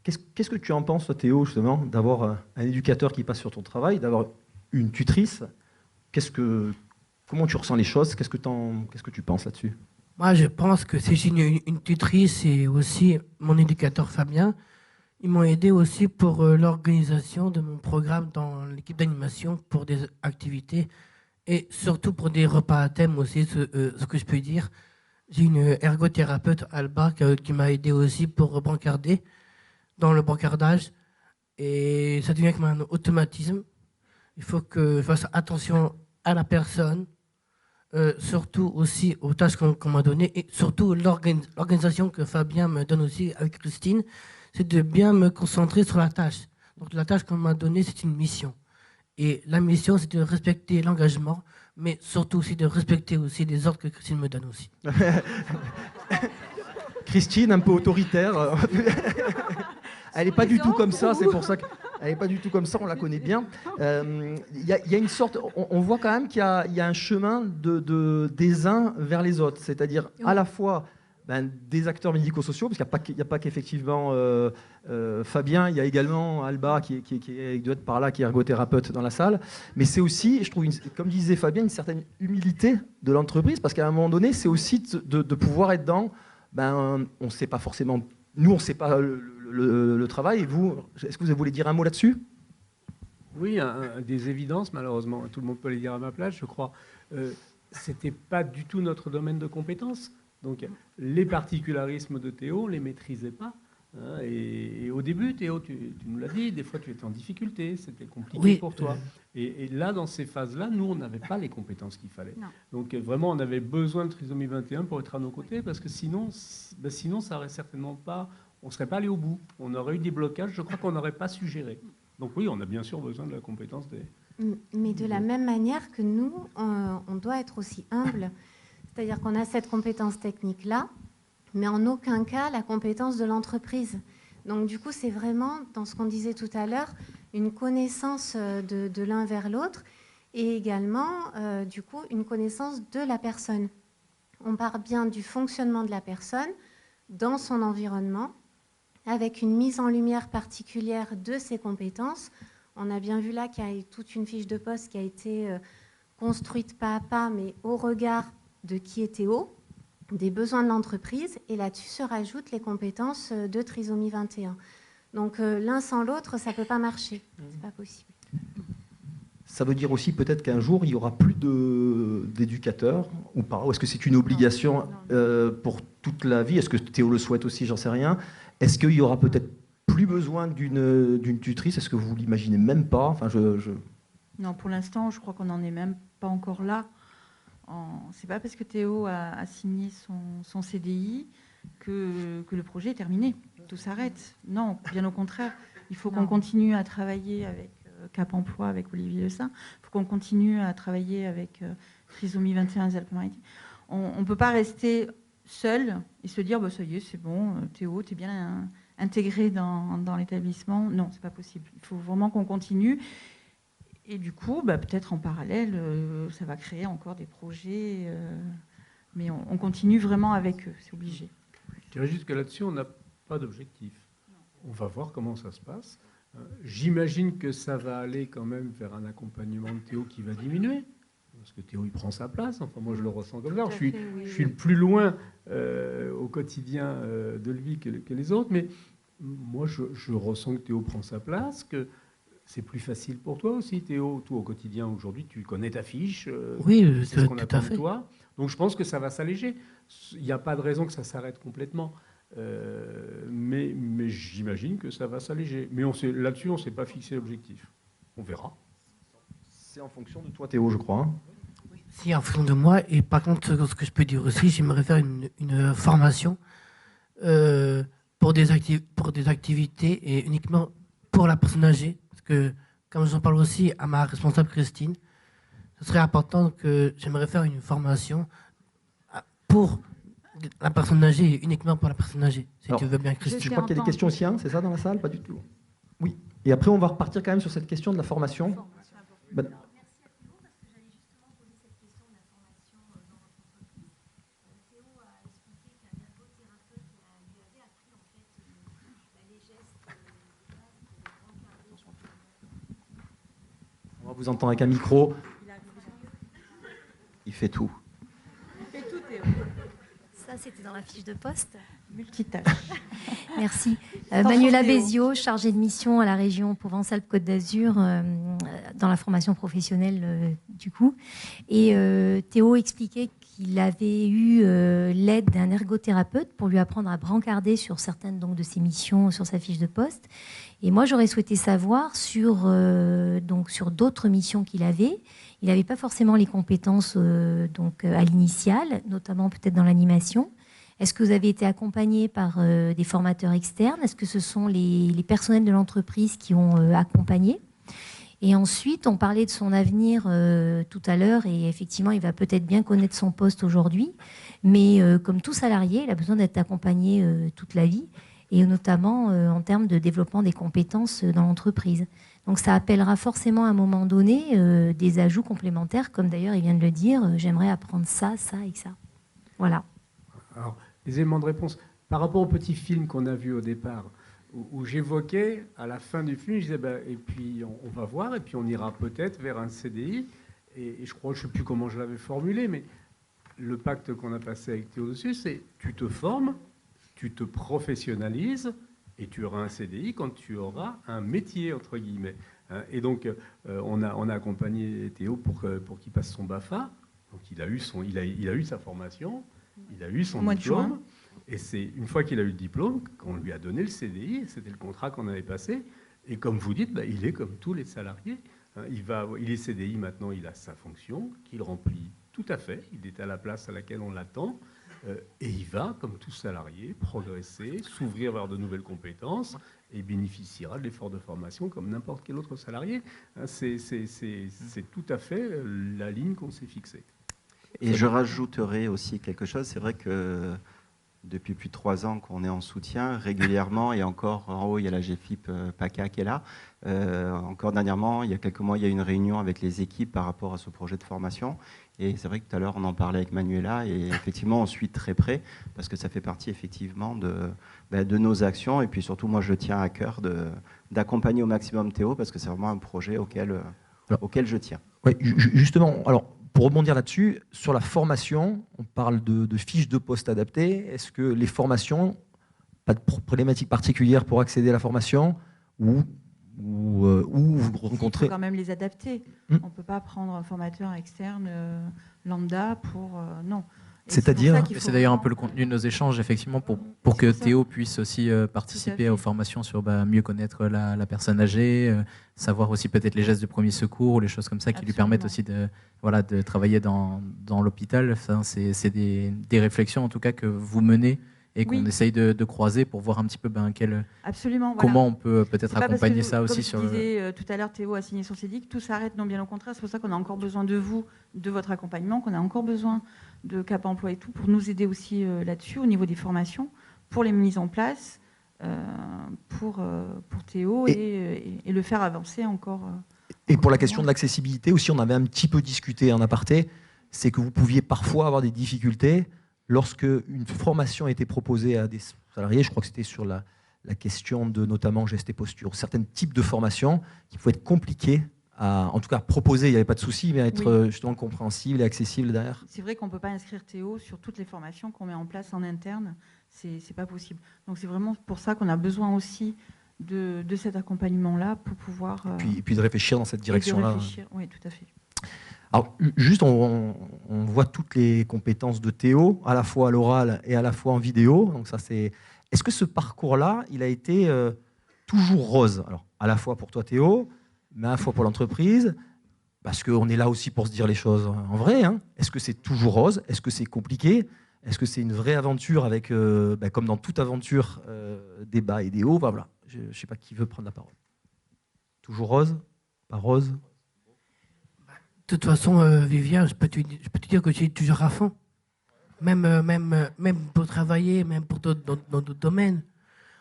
Qu'est-ce que tu en penses, toi, Théo, justement, d'avoir un éducateur qui passe sur ton travail, d'avoir une tutrice? Comment tu ressens les choses? Qu'est-ce que tu penses là-dessus? Moi, je pense que c'est une tutrice et aussi mon éducateur Fabien. Ils m'ont aidé aussi pour l'organisation de mon programme dans l'équipe d'animation pour des activités et surtout pour des repas à thème aussi, ce que je peux dire. J'ai une ergothérapeute, Alba, qui m'a aidé aussi pour brancarder, dans le brancardage. Et ça devient comme un automatisme. Il faut que je fasse attention à la personne, surtout aussi aux tâches qu'on m'a données, et surtout l'organisation que Fabien me donne aussi avec Christine, c'est de bien me concentrer sur la tâche. Donc la tâche qu'on m'a donnée, c'est une mission. Et la mission, c'est de respecter l'engagement, mais surtout aussi de respecter aussi les ordres que Christine me donne aussi. Christine, un peu autoritaire. Elle n'est pas du tout comme ça, c'est pour ça qu'elle n'est pas du tout comme ça, on la connaît bien. Il y a une sorte, on voit quand même qu'il y a un chemin des uns vers les autres, c'est-à-dire à la fois des acteurs médico-sociaux, parce qu'il n'y a pas qu'effectivement Fabien, il y a également Alba qui doit être par là, qui est ergothérapeute dans la salle, mais c'est aussi, je trouve, comme disait Fabien, une certaine humilité de l'entreprise, parce qu'à un moment donné, c'est aussi de pouvoir être dans, on ne sait pas forcément, nous on ne sait pas le travail, et vous, est-ce que vous voulez dire un mot là-dessus ? Oui, des évidences, malheureusement, tout le monde peut les dire à ma place, je crois. C'était pas du tout notre domaine de compétence. Donc, les particularismes de Théo, on ne les maîtrisait pas. Hein, et au début, Théo, tu nous l'as dit, des fois tu étais en difficulté, c'était compliqué pour toi. Et là, dans ces phases-là, nous, on n'avait pas les compétences qu'il fallait. Non. Donc, vraiment, on avait besoin de Trisomie 21 pour être à nos côtés, parce que sinon ça aurait certainement pas, on ne serait pas allé au bout. On aurait eu des blocages, je crois qu'on n'aurait pas su gérer. Donc oui, on a bien sûr besoin de la compétence des... Mais de la même manière que nous, on doit être aussi humble. C'est-à-dire qu'on a cette compétence technique-là, mais en aucun cas la compétence de l'entreprise. Donc du coup, c'est vraiment, dans ce qu'on disait tout à l'heure, une connaissance de l'un vers l'autre et également, du coup, une connaissance de la personne. On part bien du fonctionnement de la personne dans son environnement, avec une mise en lumière particulière de ses compétences. On a bien vu là qu'il y a toute une fiche de poste qui a été construite pas à pas, mais au regard de qui est Théo, des besoins de l'entreprise, et là-dessus se rajoutent les compétences de trisomie 21. Donc l'un sans l'autre, ça ne peut pas marcher, c'est pas possible. Ça veut dire aussi peut-être qu'un jour, il n'y aura plus d'éducateurs ou pas, ou est-ce que c'est une obligation pour toute la vie? Est-ce que Théo le souhaite aussi? J'en sais rien. Est-ce qu'il y aura peut-être plus besoin d'une tutrice? Est-ce que vous l'imaginez même pas? Enfin, Non, pour l'instant, je crois qu'on n'en est même pas encore là. C'est pas parce que Théo a signé son CDI que le projet est terminé. Tout s'arrête. Non, bien au contraire. Il faut qu'on continue à travailler avec Cap Emploi, avec Olivier Le Saint. Il faut qu'on continue à travailler avec Trisomie 21 des Alpes-Maritimes. On ne peut pas rester seul et se dire ça y est, c'est bon, Théo, tu es bien intégré dans l'établissement. Non, c'est pas possible. Il faut vraiment qu'on continue. Et du coup, peut-être en parallèle, ça va créer encore des projets, mais on continue vraiment avec eux, c'est obligé. Je dirais juste que là-dessus, on n'a pas d'objectif. On va voir comment ça se passe. J'imagine que ça va aller quand même vers un accompagnement de Théo qui va diminuer, parce que Théo, il prend sa place. Enfin, moi, je le ressens comme ça. Je suis le plus loin au quotidien de lui que les autres, mais moi, je ressens que Théo prend sa place, que c'est plus facile pour toi aussi, Théo. Toi, au quotidien, aujourd'hui, tu connais ta fiche. Oui, c'est ce qu'on attend tout à fait. de toi. Donc, je pense que ça va s'alléger. Il n'y a pas de raison que ça s'arrête complètement. Mais j'imagine que ça va s'alléger. Mais là-dessus, on ne s'est pas fixé l'objectif. On verra. C'est en fonction de toi, Théo, je crois. Si, en fonction de moi. Et par contre, ce que je peux dire aussi, j'aimerais faire une formation pour des activités et uniquement pour la personne âgée. Parce que, comme j'en parle aussi à ma responsable Christine, ce serait important que j'aimerais faire une formation pour la personne âgée et uniquement pour la personne âgée, si tu veux bien, Christine. Je crois qu'il y a des questions aussi, c'est ça dans la salle? Pas du tout. Oui. Et après, on va repartir quand même sur cette question de la formation. On va vous entendre avec un micro. Il fait tout. Il fait tout, Théo. Ça, c'était dans la fiche de poste. Multitâche. Merci. Manuela Béziot, chargée de mission à la région Provence-Alpes-Côte d'Azur, dans la formation professionnelle du coup. Et Théo expliquait qu'il avait eu l'aide d'un ergothérapeute pour lui apprendre à brancarder sur certaines donc, de ses missions sur sa fiche de poste. Et moi, j'aurais souhaité savoir sur d'autres missions qu'il avait. Il n'avait pas forcément les compétences à l'initiale, notamment peut-être dans l'animation. Est-ce que vous avez été accompagné par des formateurs externes? Est-ce que ce sont les personnels de l'entreprise qui ont accompagné? Et ensuite, on parlait de son avenir tout à l'heure, et effectivement, il va peut-être bien connaître son poste aujourd'hui, mais comme tout salarié, il a besoin d'être accompagné toute la vie, et notamment en termes de développement des compétences dans l'entreprise. Donc ça appellera forcément à un moment donné des ajouts complémentaires, comme d'ailleurs il vient de le dire, j'aimerais apprendre ça, ça et ça. Voilà. Alors, les éléments de réponse. Par rapport au petit film qu'on a vu au départ, où j'évoquais, à la fin du film, je disais, et puis on va voir, et puis on ira peut-être vers un CDI. Et je crois, je ne sais plus comment je l'avais formulé, mais le pacte qu'on a passé avec Théo dessus, c'est tu te formes, tu te professionnalises, et tu auras un CDI quand tu auras un métier, entre guillemets. Et donc, on a accompagné Théo pour qu'il passe son BAFA. Donc, il a eu sa formation, il a eu son diplôme. Et c'est une fois qu'il a eu le diplôme qu'on lui a donné le CDI, c'était le contrat qu'on avait passé. Et comme vous dites, il est comme tous les salariés. Il est CDI maintenant, il a sa fonction qu'il remplit tout à fait. Il est à la place à laquelle on l'attend. Et il va, comme tout salarié, progresser, s'ouvrir vers de nouvelles compétences et bénéficiera de l'effort de formation comme n'importe quel autre salarié. C'est tout à fait la ligne qu'on s'est fixée. Et je rajouterai aussi quelque chose. C'est vrai que depuis plus de 3 ans qu'on est en soutien régulièrement, et encore en haut, il y a la GFIP PACA qui est là. Encore dernièrement, il y a quelques mois, il y a eu une réunion avec les équipes par rapport à ce projet de formation. Et c'est vrai que tout à l'heure, on en parlait avec Manuela, et effectivement, on suit très près, parce que ça fait partie effectivement de nos actions. Et puis surtout, moi, je tiens à cœur d'accompagner au maximum Théo, parce que c'est vraiment un projet auquel je tiens. Oui, justement, alors, pour rebondir là-dessus, sur la formation, on parle de fiches de poste adaptées. Est-ce que les formations, pas de problématique particulière pour accéder à la formation, ou vous rencontrez... Il faut quand même les adapter. On ne peut pas prendre un formateur externe lambda pour... non. C'est-à-dire, c'est d'ailleurs un peu le contenu de nos échanges, effectivement, pour que Théo puisse aussi participer aux formations sur mieux connaître la personne âgée, savoir aussi peut-être les gestes de premier secours, les choses comme ça qui lui permettent aussi de travailler dans l'hôpital. Enfin, c'est des réflexions en tout cas que vous menez et qu'on essaye de croiser pour voir un petit peu Absolument, comment on peut peut-être accompagner ça aussi. Comme je disais tout à l'heure, Théo a signé son CDI, tout s'arrête, non, bien au contraire. C'est pour ça qu'on a encore besoin de vous, de votre accompagnement, qu'on a encore besoin de Cap Emploi et tout, pour nous aider aussi là-dessus, au niveau des formations, pour les mises en place, pour Théo, et le faire avancer encore. Et pour la question de l'accessibilité aussi, on avait un petit peu discuté en aparté, c'est que vous pouviez parfois avoir des difficultés lorsque une formation était proposée à des salariés. Je crois que c'était sur la question de notamment gestes et postures, certains types de formations qui pouvaient être compliquées en tout cas proposer, il n'y avait pas de souci, mais à être justement compréhensible et accessible derrière. C'est vrai qu'on ne peut pas inscrire Théo sur toutes les formations qu'on met en place en interne, c'est pas possible. Donc c'est vraiment pour ça qu'on a besoin aussi de cet accompagnement-là pour pouvoir... Et puis de réfléchir dans cette direction-là. Oui, tout à fait. Alors juste, on voit toutes les compétences de Théo, à la fois à l'oral et à la fois en vidéo. Donc ça, c'est... Est-ce que ce parcours-là, il a été toujours rose? Alors, à la fois pour toi Théo, mais à la fois pour l'entreprise, parce qu'on est là aussi pour se dire les choses en vrai. Est-ce que c'est toujours rose? Est-ce que c'est compliqué? Est-ce que c'est une vraie aventure avec, comme dans toute aventure, des bas et des hauts? Voilà. Je ne sais pas qui veut prendre la parole. Toujours rose? Pas rose? De toute façon, Viviane, je peux te dire que je suis toujours à fond. Même pour travailler, même pour d'autres domaines.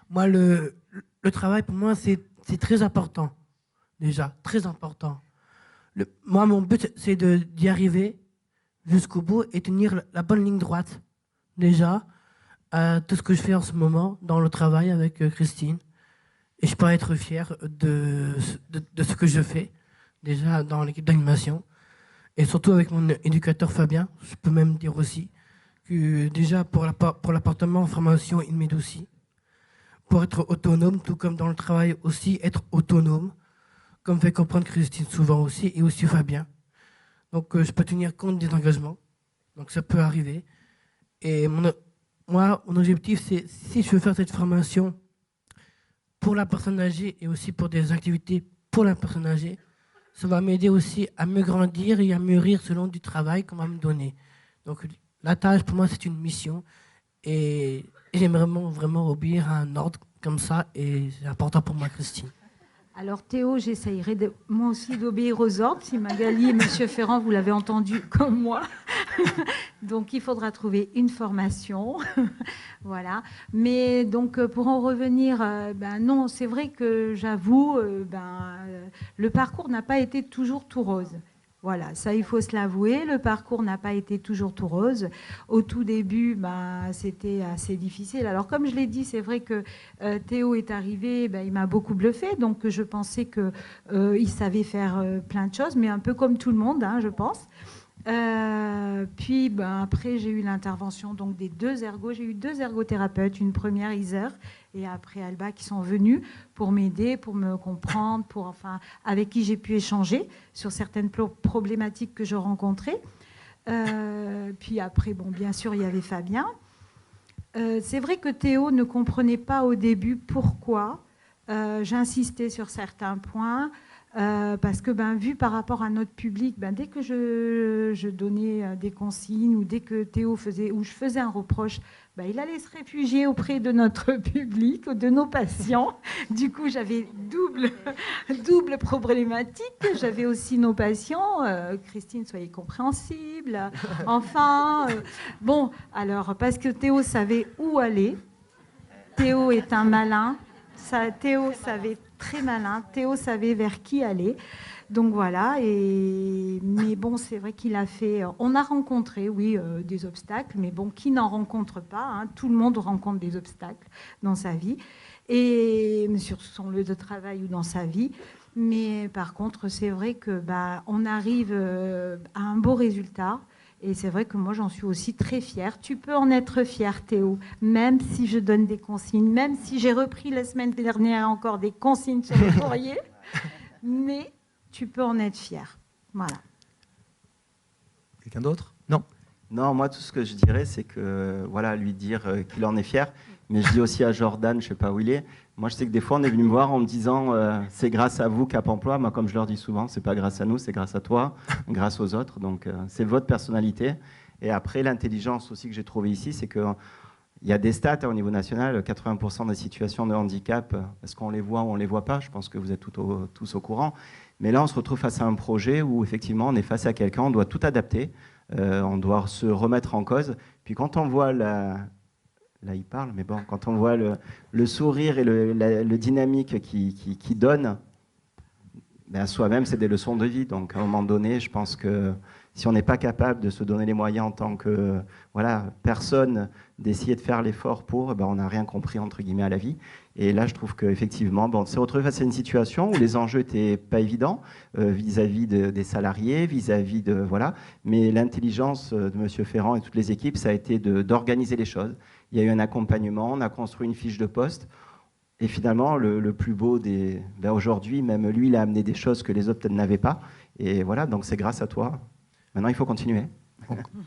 Moi, le travail, pour moi, c'est très important. Déjà, très important. Moi, mon but, c'est d'y arriver jusqu'au bout et tenir la bonne ligne droite. Déjà, tout ce que je fais en ce moment dans le travail avec Christine. Et je peux être fier de ce que je fais, déjà dans l'équipe d'animation. Et surtout avec mon éducateur Fabien, je peux même dire aussi que déjà pour l'appartement en formation, il m'aide aussi. Pour être autonome, tout comme dans le travail aussi, être autonome. Comme fait comprendre Christine souvent aussi, et aussi Fabien. Donc je peux tenir compte des engagements. Donc ça peut arriver. Et moi, mon objectif, c'est si je veux faire cette formation pour la personne âgée et aussi pour des activités pour la personne âgée, ça va m'aider aussi à me grandir et à mûrir selon du travail qu'on va me donner. Donc la tâche, pour moi, c'est une mission. Et j'aimerais vraiment obéir à un ordre comme ça. Et c'est important pour moi, Christine. Alors Théo, j'essayerai moi aussi d'obéir aux ordres, si Magali et Monsieur Ferrand, vous l'avez entendu comme moi. Donc il faudra trouver une formation. Voilà. Mais donc pour en revenir, non, c'est vrai que j'avoue, le parcours n'a pas été toujours tout rose. Voilà, ça il faut se l'avouer, le parcours n'a pas été toujours tout rose. Au tout début, c'était assez difficile. Alors comme je l'ai dit, c'est vrai que Théo est arrivé, il m'a beaucoup bluffé, donc je pensais qu'il savait faire plein de choses, mais un peu comme tout le monde, je pense. Puis après j'ai eu l'intervention donc des 2 ergos, j'ai eu 2 ergothérapeutes, une première Iser et après Alba qui sont venus pour m'aider, pour me comprendre, avec qui j'ai pu échanger sur certaines problématiques que je rencontrais. Puis après bien sûr il y avait Fabien. C'est vrai que Théo ne comprenait pas au début pourquoi j'insistais sur certains points. Parce que vu par rapport à notre public, dès que je donnais des consignes ou dès que Théo je faisais un reproche, il allait se réfugier auprès de notre public, de nos patients. Du coup, j'avais double problématique. J'avais aussi nos patients. Christine, soyez compréhensible. Enfin, alors, parce que Théo savait où aller. Théo est un malin. Théo savait très malin. Théo savait vers qui aller. Donc voilà. Mais c'est vrai qu'il a fait. On a rencontré, oui, des obstacles, mais qui n'en rencontre pas, tout le monde rencontre des obstacles dans sa vie, et sur son lieu de travail ou dans sa vie. Mais par contre, c'est vrai que on arrive à un beau résultat. Et c'est vrai que moi, j'en suis aussi très fière. Tu peux en être fière, Théo, même si je donne des consignes, même si j'ai repris la semaine dernière encore des consignes sur le courrier, mais tu peux en être fière. Voilà. Quelqu'un d'autre? Non. Non, moi, tout ce que je dirais, c'est que, lui dire qu'il en est fier. Mais je dis aussi à Jordan, je ne sais pas où il est, moi, je sais que des fois, on est venu me voir en me disant c'est grâce à vous Cap Emploi. Moi, comme je leur dis souvent, c'est pas grâce à nous, c'est grâce à toi, grâce aux autres. Donc, c'est votre personnalité. Et après, l'intelligence aussi que j'ai trouvée ici, c'est qu'il y a des stats au niveau national, 80% des situations de handicap, est-ce qu'on les voit ou on ne les voit pas? Je pense que vous êtes tous au courant. Mais là, on se retrouve face à un projet où, effectivement, on est face à quelqu'un, on doit tout adapter, on doit se remettre en cause. Puis quand on voit Là, il parle, mais quand on voit le sourire et le dynamique qui donne, à soi-même, c'est des leçons de vie. Donc, à un moment donné, je pense que si on n'est pas capable de se donner les moyens en tant que personne, d'essayer de faire l'effort pour, on n'a rien compris, entre guillemets, à la vie. Et là, je trouve qu'effectivement, on s'est retrouvé face à une situation où les enjeux n'étaient pas évidents vis-à-vis des salariés, vis-à-vis de... Mais l'intelligence de M. Ferrand et toutes les équipes, ça a été d'organiser les choses. Il y a eu un accompagnement, on a construit une fiche de poste. Et finalement, le plus beau aujourd'hui, même lui, il a amené des choses que les autres peut-être n'avaient pas. Et voilà, donc c'est grâce à toi. Maintenant, il faut continuer.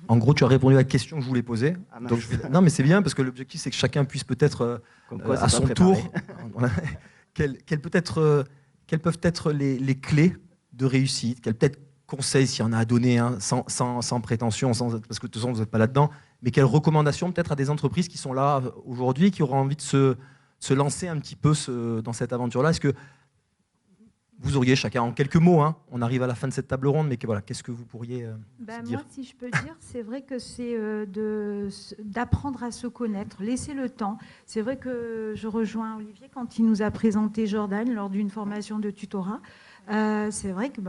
En gros, tu as répondu à la question que je voulais poser. Non, mais c'est bien, parce que l'objectif, c'est que chacun puisse peut-être, à son tour, quelles peuvent être les clés de réussite, quels peut-être conseils, s'il y en a à donner, sans prétention, parce que de toute façon, vous n'êtes pas là-dedans, mais quelles recommandations peut-être à des entreprises qui sont là aujourd'hui, qui auraient envie de se lancer un petit peu dans cette aventure-là? Est-ce que vous auriez chacun en quelques mots, on arrive à la fin de cette table ronde, mais qu'est-ce que vous pourriez dire? Moi, si je peux dire, c'est vrai que c'est d'apprendre à se connaître, laisser le temps. C'est vrai que je rejoins Olivier quand il nous a présenté Jordan lors d'une formation de tutorat. C'est vrai que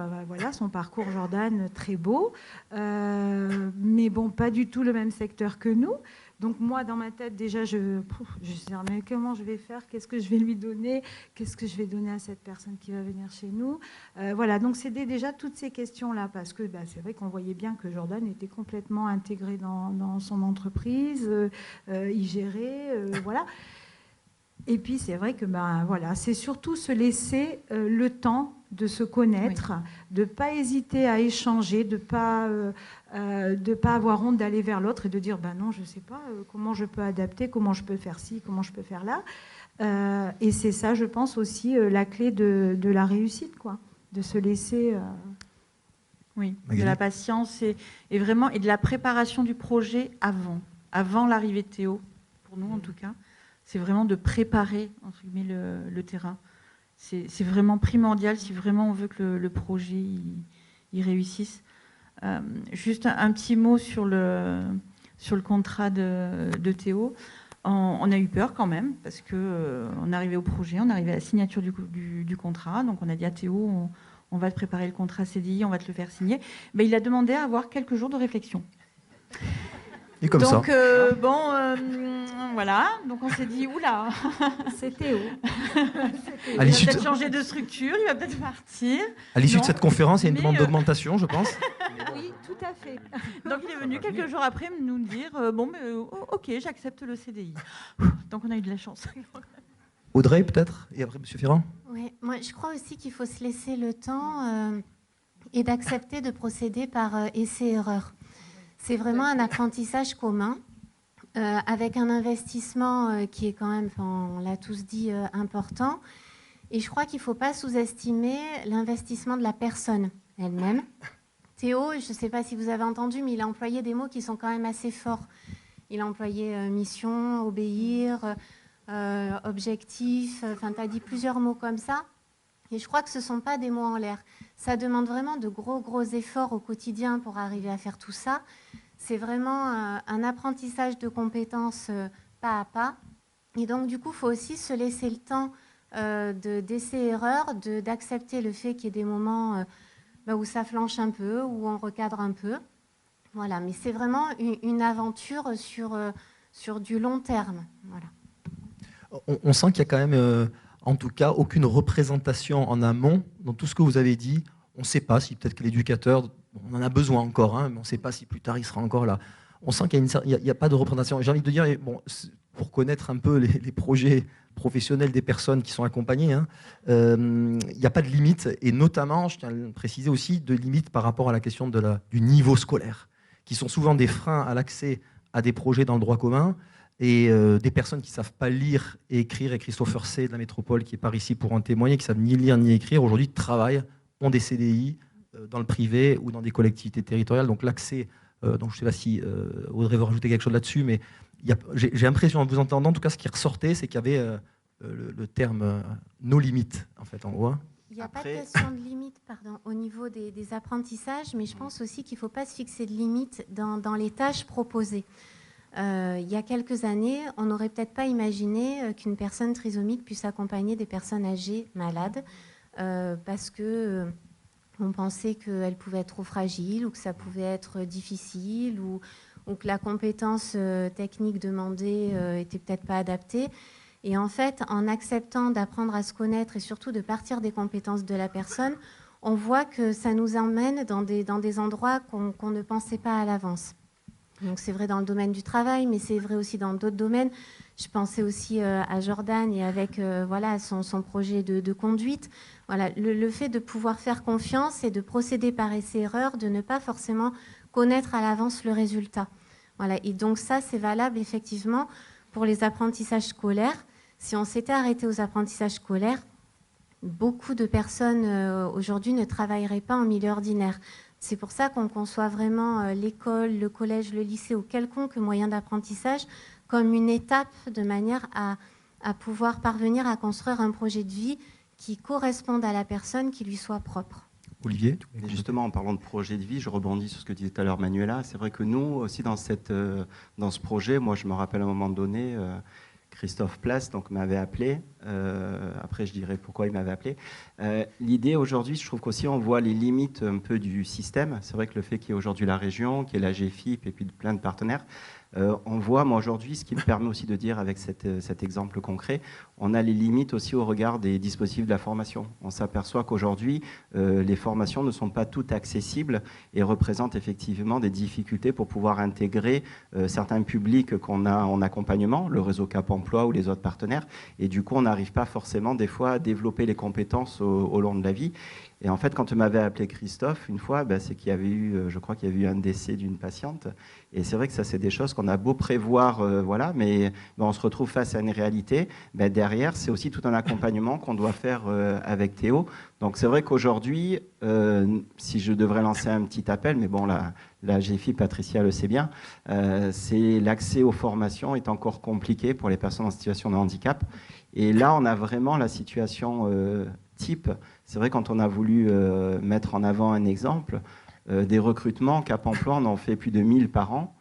son parcours, Jordan, très beau, mais pas du tout le même secteur que nous. Donc moi, dans ma tête, déjà, je me dis, mais comment je vais faire? Qu'est-ce que je vais lui donner? Qu'est-ce que je vais donner à cette personne qui va venir chez nous? Donc c'était déjà toutes ces questions-là, parce que c'est vrai qu'on voyait bien que Jordan était complètement intégré dans son entreprise, il gérait, Et puis c'est vrai que c'est surtout se laisser le temps de se connaître, de ne pas hésiter à échanger, de ne pas avoir honte d'aller vers l'autre et de dire non, je ne sais pas comment je peux adapter, comment je peux faire ci, comment je peux faire là. Et c'est ça, je pense, aussi la clé de la réussite, quoi, de se laisser... Oui, de la patience et vraiment et de la préparation du projet avant l'arrivée de Théo, pour nous en tout cas. C'est vraiment de préparer entre guillemets, le terrain. C'est vraiment primordial si vraiment on veut que le projet il réussisse. Juste un petit mot sur le contrat de Théo. On a eu peur quand même parce qu'on arrivait au projet, on arrivait à la signature du contrat. Donc on a dit à Théo, on va te préparer le contrat CDI, on va te le faire signer. Mais il a demandé à avoir quelques jours de réflexion. Et comme donc, ça. Voilà. Donc on s'est dit, oula, c'est Théo. Il va peut-être changer de structure, il va peut-être partir. À l'issue de cette conférence, il y a une demande d'augmentation, je pense. Oui, tout à fait. Donc il est venu quelques jours après nous dire, ok, j'accepte le CDI. Donc on a eu de la chance. Audrey, peut-être, et après M. Ferrand. Oui, moi je crois aussi qu'il faut se laisser le temps et d'accepter de procéder par essai-erreur. C'est vraiment un apprentissage commun, avec un investissement qui est quand même, on l'a tous dit, important. Et je crois qu'il ne faut pas sous-estimer l'investissement de la personne elle-même. Théo, je ne sais pas si vous avez entendu, mais il a employé des mots qui sont quand même assez forts. Il a employé mission, obéir, objectif, tu as dit plusieurs mots comme ça. Et je crois que ce ne sont pas des mots en l'air. Ça demande vraiment de gros efforts au quotidien pour arriver à faire tout ça. C'est vraiment un apprentissage de compétences pas à pas. Et donc, du coup, il faut aussi se laisser le temps d'essais-erreurs, d'accepter le fait qu'il y ait des moments où ça flanche un peu, où on recadre un peu. Voilà, mais c'est vraiment une aventure sur du long terme. Voilà. On sent qu'il y a quand même, en tout cas, aucune représentation en amont dans tout ce que vous avez dit. On ne sait pas si peut-être que l'éducateur, on en a besoin encore, mais on ne sait pas si plus tard il sera encore là. On sent qu'il n'y a pas de représentation. J'ai envie de dire, pour connaître un peu les projets professionnels des personnes qui sont accompagnées, il n'y a pas de limite, et notamment, je tiens à le préciser aussi, de limite par rapport à la question du niveau scolaire, qui sont souvent des freins à l'accès à des projets dans le droit commun. Et des personnes qui ne savent pas lire et écrire, et Christopher C. de la métropole qui est par ici pour en témoigner, qui ne savent ni lire ni écrire, aujourd'hui travaillent, ont des CDI dans le privé ou dans des collectivités territoriales. Donc l'accès, donc je ne sais pas si Audrey veut rajouter quelque chose là-dessus, mais j'ai l'impression en vous entendant, en tout cas ce qui ressortait, c'est qu'il y avait le terme nos limites, en fait, en gros. Il n'y a pas de question de limite au niveau des apprentissages, mais je pense aussi qu'il ne faut pas se fixer de limite dans les tâches proposées. Il y a quelques années, on n'aurait peut-être pas imaginé qu'une personne trisomique puisse accompagner des personnes âgées malades parce que on pensait qu'elle pouvait être trop fragile ou que ça pouvait être difficile ou que la compétence technique demandée était peut-être pas adaptée. Et en fait, en acceptant d'apprendre à se connaître et surtout de partir des compétences de la personne, on voit que ça nous emmène dans des endroits qu'on ne pensait pas à l'avance. Donc c'est vrai dans le domaine du travail, mais c'est vrai aussi dans d'autres domaines. Je pensais aussi à Jordan et avec son projet de conduite. Voilà, le fait de pouvoir faire confiance et de procéder par essai-erreur, de ne pas forcément connaître à l'avance le résultat. Voilà, et donc ça, c'est valable effectivement pour les apprentissages scolaires. Si on s'était arrêté aux apprentissages scolaires, beaucoup de personnes aujourd'hui ne travailleraient pas en milieu ordinaire. C'est pour ça qu'on conçoit vraiment l'école, le collège, le lycée ou quelconque moyen d'apprentissage comme une étape de manière à pouvoir parvenir à construire un projet de vie qui corresponde à la personne, qui lui soit propre. Olivier ? Et justement, en parlant de projet de vie, je rebondis sur ce que disait tout à l'heure Manuela. C'est vrai que nous aussi dans ce projet, moi je me rappelle à un moment donné, Christophe Place m'avait appelé. Après, je dirais pourquoi il m'avait appelé. L'idée aujourd'hui, je trouve qu'aussi on voit les limites un peu du système. C'est vrai que le fait qu'il y ait aujourd'hui la région, qu'il y ait la GFIP et puis plein de partenaires, On voit, moi aujourd'hui, ce qui me permet aussi de dire avec cet exemple concret, on a les limites aussi au regard des dispositifs de la formation. On s'aperçoit qu'aujourd'hui, les formations ne sont pas toutes accessibles et représentent effectivement des difficultés pour pouvoir intégrer certains publics qu'on a en accompagnement, le réseau Cap Emploi ou les autres partenaires, et du coup on n'arrive pas forcément des fois à développer les compétences au long de la vie. Et en fait, quand m'avait appelé Christophe une fois, c'est qu'il y avait eu, je crois qu'il y avait eu un décès d'une patiente. Et c'est vrai que ça, c'est des choses qu'on a beau prévoir, voilà, mais on se retrouve face à une réalité. Derrière, c'est aussi tout un accompagnement qu'on doit faire avec Théo. Donc c'est vrai qu'aujourd'hui, si je devrais lancer un petit appel, mais bon, la GFI, Patricia le sait bien, c'est l'accès aux formations est encore compliqué pour les personnes en situation de handicap. Et là, on a vraiment la situation type. C'est vrai, quand on a voulu mettre en avant un exemple, des recrutements, Cap Emploi, on en fait plus de 1000 par an,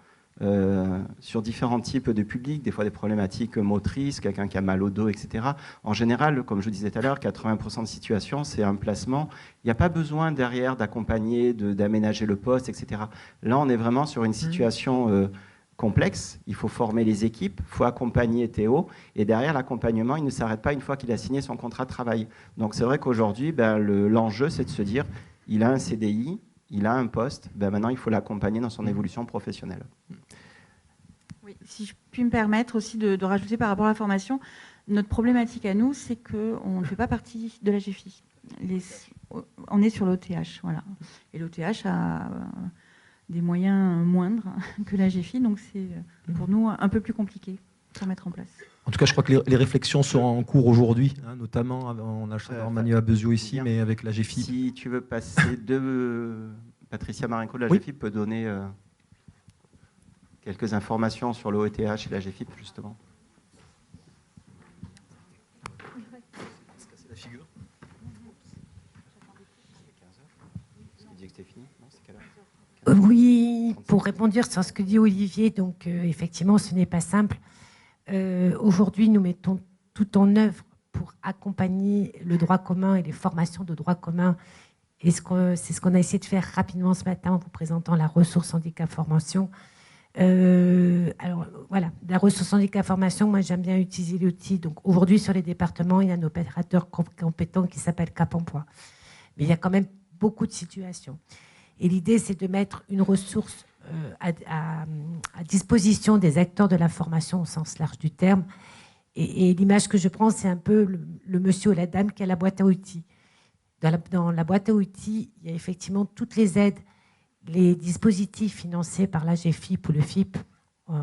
sur différents types de publics, des fois des problématiques motrices, quelqu'un qui a mal au dos, etc. En général, comme je vous disais tout à l'heure, 80% de situations, c'est un placement. Il n'y a pas besoin derrière d'accompagner, d'aménager le poste, etc. Là, on est vraiment sur une situation complexe, il faut former les équipes, il faut accompagner Théo, et derrière l'accompagnement, il ne s'arrête pas une fois qu'il a signé son contrat de travail. Donc c'est vrai qu'aujourd'hui, l'enjeu, c'est de se dire, il a un CDI, il a un poste, maintenant il faut l'accompagner dans son évolution professionnelle. Oui, si je puis me permettre aussi de rajouter par rapport à la formation, notre problématique à nous, c'est qu'on ne fait pas partie de la GFI. On est sur l'OTH, voilà. Et l'OTH a des moyens moindres que la GFI, donc c'est pour nous un peu plus compliqué à mettre en place. En tout cas, je crois que les réflexions sont en cours aujourd'hui, notamment, on a Manu Abezio ici, mais avec la GFI. Si tu veux passer Patricia Marenco de la GFI peut donner quelques informations sur l'OETH et la GFI, justement. Oui, pour répondre sur ce que dit Olivier, donc effectivement, ce n'est pas simple. Aujourd'hui, nous mettons tout en œuvre pour accompagner le droit commun et les formations de droit commun. Et c'est ce qu'on a essayé de faire rapidement ce matin en vous présentant la ressource handicap formation. Alors voilà, la ressource handicap formation, moi j'aime bien utiliser l'outil. Donc aujourd'hui, sur les départements, il y a un opérateur compétent qui s'appelle Cap Emploi. Mais il y a quand même beaucoup de situations. Et l'idée, c'est de mettre une ressource à disposition des acteurs de la formation au sens large du terme. Et l'image que je prends, c'est un peu le monsieur ou la dame qui a la boîte à outils. Dans la boîte à outils, il y a effectivement toutes les aides, les dispositifs financés par la GFIP ou le FIP.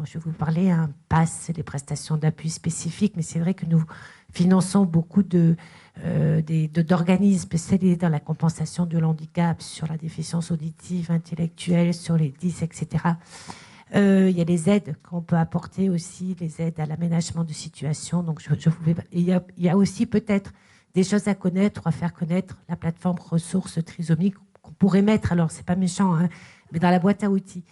Je vais vous parler, PASS, les prestations d'appui spécifiques, mais c'est vrai que nous finançons beaucoup d'organismes spécialisés dans la compensation de l'handicap, sur la déficience auditive, intellectuelle, sur les 10, etc. Il y a les aides qu'on peut apporter aussi, les aides à l'aménagement de situation. Donc il y a aussi peut-être des choses à connaître ou à faire connaître, la plateforme ressources trisomiques qu'on pourrait mettre, alors c'est pas méchant, mais dans la boîte à outils.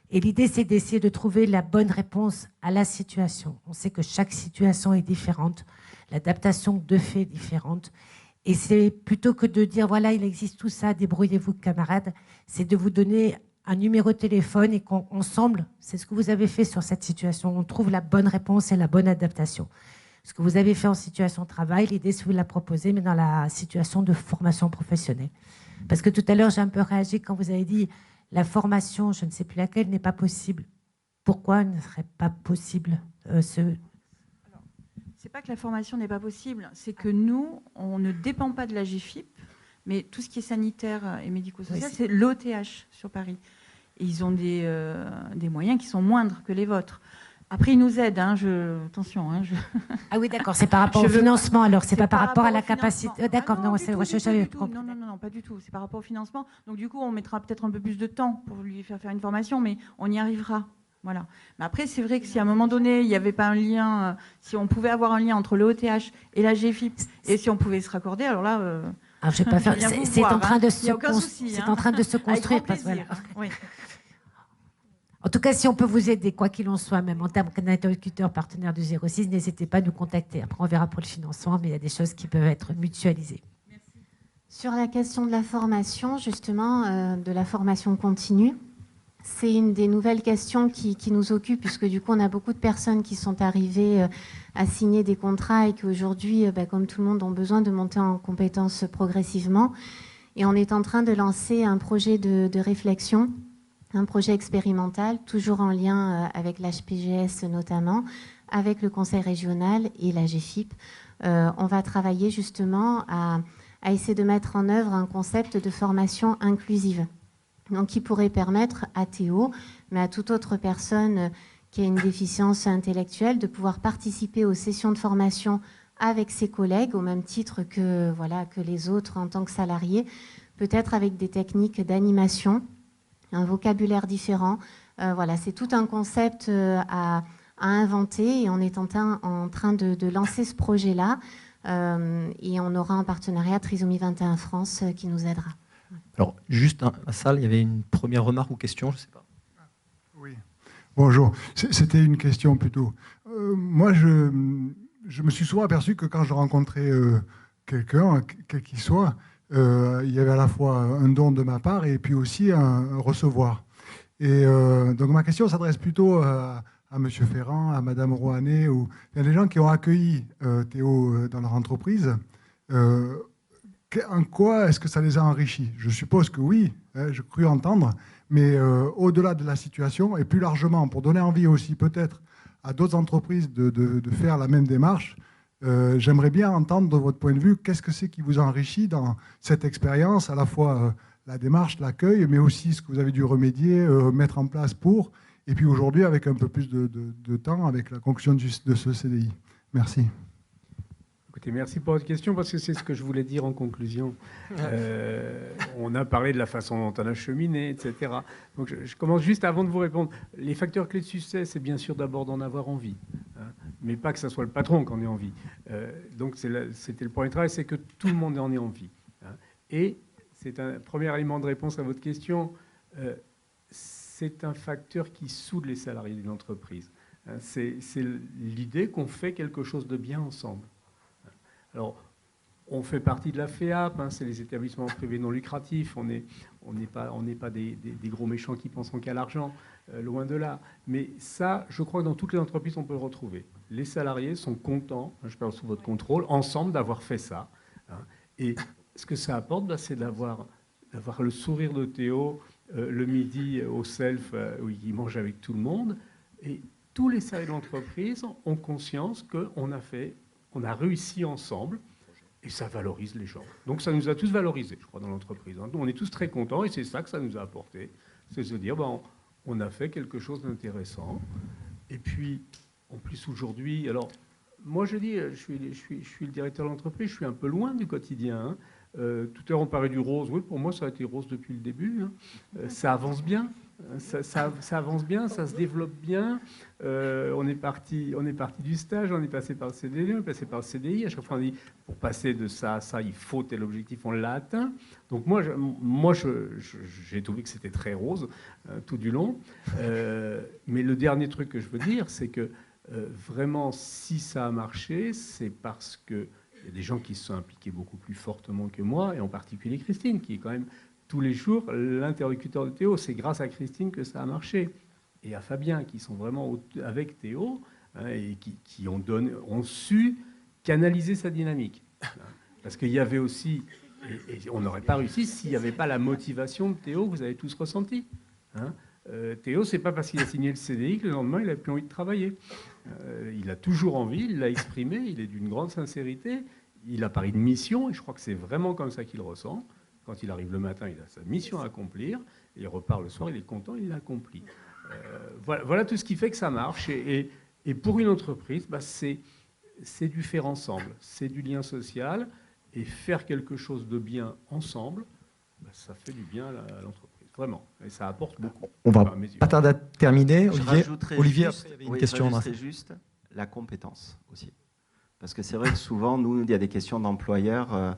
Et l'idée, c'est d'essayer de trouver la bonne réponse à la situation. On sait que chaque situation est différente, l'adaptation de fait est différente. Et c'est plutôt que de dire, voilà, il existe tout ça, débrouillez-vous, camarades, c'est de vous donner un numéro de téléphone et qu'ensemble, c'est ce que vous avez fait sur cette situation, on trouve la bonne réponse et la bonne adaptation. Ce que vous avez fait en situation de travail, l'idée, c'est de vous la proposer, mais dans la situation de formation professionnelle. Parce que tout à l'heure, j'ai un peu réagi quand vous avez dit la formation, je ne sais plus laquelle, n'est pas possible. Pourquoi ne serait pas possible C'est pas que la formation n'est pas possible, c'est que nous, on ne dépend pas de la GFIP, mais tout ce qui est sanitaire et médico-social, c'est l'OTH sur Paris. Et ils ont des moyens qui sont moindres que les vôtres. Après, ils nous aident, attention. Ah oui, d'accord, c'est par rapport au financement, alors c'est pas par rapport à la capacité. D'accord, non, c'est non, pas du tout, c'est par rapport au financement. Donc du coup, on mettra peut-être un peu plus de temps pour lui faire une formation, mais on y arrivera. Voilà. Mais après, c'est vrai que si à un moment donné, il n'y avait pas un lien, si on pouvait avoir un lien entre le OTH et la GFIP, et si on pouvait se raccorder, alors là... alors, je vais pas faire... C'est en train de se construire. Voilà. Oui. En tout cas, si on peut vous aider, quoi qu'il en soit, même en termes d'interlocuteur partenaire du 06, n'hésitez pas à nous contacter. Après, on verra pour le financement, mais il y a des choses qui peuvent être mutualisées. Sur la question de la formation, justement, de la formation continue, C'est une des nouvelles questions qui nous occupe, puisque du coup, on a beaucoup de personnes qui sont arrivées à signer des contrats et qui aujourd'hui, comme tout le monde, ont besoin de monter en compétences progressivement. Et on est en train de lancer un projet de réflexion, un projet expérimental, toujours en lien avec l'HPGS notamment, avec le Conseil régional et la GFIP. On va travailler justement à essayer de mettre en œuvre un concept de formation inclusive. Donc, qui pourrait permettre à Théo, mais à toute autre personne qui a une déficience intellectuelle, de pouvoir participer aux sessions de formation avec ses collègues, au même titre que, que les autres en tant que salariés, peut-être avec des techniques d'animation, un vocabulaire différent. C'est tout un concept à inventer, et on est en train de lancer ce projet-là, et on aura un partenariat Trisomie 21 France qui nous aidera. Alors, juste à la salle, il y avait une première remarque ou question, je ne sais pas. Oui, bonjour. C'était une question plutôt. Moi, je me suis souvent aperçu que quand je rencontrais quelqu'un, quel qu'il soit, il y avait à la fois un don de ma part et puis aussi un recevoir. Et donc ma question s'adresse plutôt à M. Ferrand, à Mme Rouanet, il y a des gens qui ont accueilli Théo dans leur entreprise. En quoi est-ce que ça les a enrichis? Je suppose que oui, je crus entendre, mais au-delà de la situation, et plus largement, pour donner envie aussi peut-être à d'autres entreprises de faire la même démarche, j'aimerais bien entendre de votre point de vue, qu'est-ce que c'est qui vous a enrichi dans cette expérience, à la fois la démarche, l'accueil, mais aussi ce que vous avez dû remédier, mettre en place pour, et puis aujourd'hui avec un peu plus de temps, avec la conclusion de ce CDI. Merci. Écoutez, merci pour votre question, parce que c'est ce que je voulais dire en conclusion. On a parlé de la façon dont on a cheminé, etc. Donc je commence juste avant de vous répondre. Les facteurs clés de succès, c'est bien sûr d'abord d'en avoir envie, mais pas que ce soit le patron qui en ait envie. Donc c'était le premier travail, c'est que tout le monde en ait envie. Et c'est un premier élément de réponse à votre question. C'est un facteur qui soude les salariés d'une entreprise. C'est l'idée qu'on fait quelque chose de bien ensemble. Alors, on fait partie de la FEAP, c'est les établissements privés non lucratifs, on n'est pas des gros méchants qui pensent qu'à l'argent, loin de là. Mais ça, je crois que dans toutes les entreprises, on peut le retrouver. Les salariés sont contents, je parle sous votre contrôle, ensemble d'avoir fait ça. Et ce que ça apporte, c'est d'avoir le sourire de Théo le midi au self, où il mange avec tout le monde. Et tous les salariés de l'entreprise ont conscience qu'on a réussi ensemble, et ça valorise les gens. Donc ça nous a tous valorisés, je crois, dans l'entreprise. On est tous très contents, et c'est ça que ça nous a apporté. C'est se dire, on a fait quelque chose d'intéressant. Et puis, en plus, aujourd'hui, alors, moi, je dis, je suis le directeur de l'entreprise, je suis un peu loin du quotidien. Tout à l'heure, on parlait du rose. Oui, pour moi, ça a été rose depuis le début. Ça avance bien. Ça avance bien, ça se développe bien. On est parti du stage, on est passé par le CDD, on est passé par le CDI. À chaque fois, on dit, pour passer de ça à ça, il faut tel objectif, on l'a atteint. Donc moi, j'ai trouvé que c'était très rose tout du long. Mais le dernier truc que je veux dire, c'est que vraiment, si ça a marché, c'est parce qu'il y a des gens qui se sont impliqués beaucoup plus fortement que moi, et en particulier Christine, qui est quand même tous les jours l'interlocuteur de Théo. C'est grâce à Christine que ça a marché. Et à Fabien, qui sont vraiment avec Théo, et qui ont su canaliser sa dynamique. Parce qu'il y avait aussi, et on n'aurait pas réussi s'il n'y avait pas la motivation de Théo que vous avez tous ressenti. Théo, c'est pas parce qu'il a signé le CDI que le lendemain, il n'a plus envie de travailler. Il a toujours envie, il l'a exprimé, il est d'une grande sincérité, il a parlé de mission, et je crois que c'est vraiment comme ça qu'il ressent. Quand il arrive le matin, il a sa mission à accomplir, et il repart le soir, il est content, il l'accomplit. Voilà tout ce qui fait que ça marche. Et pour une entreprise, c'est du faire ensemble, c'est du lien social, et faire quelque chose de bien ensemble, ça fait du bien à l'entreprise, vraiment. Et ça apporte beaucoup. On va pas tarder à terminer. Olivier, juste, après, il y avait une question. Je rajouterais juste la compétence aussi. Parce que c'est vrai que souvent, nous, il y a des questions d'employeurs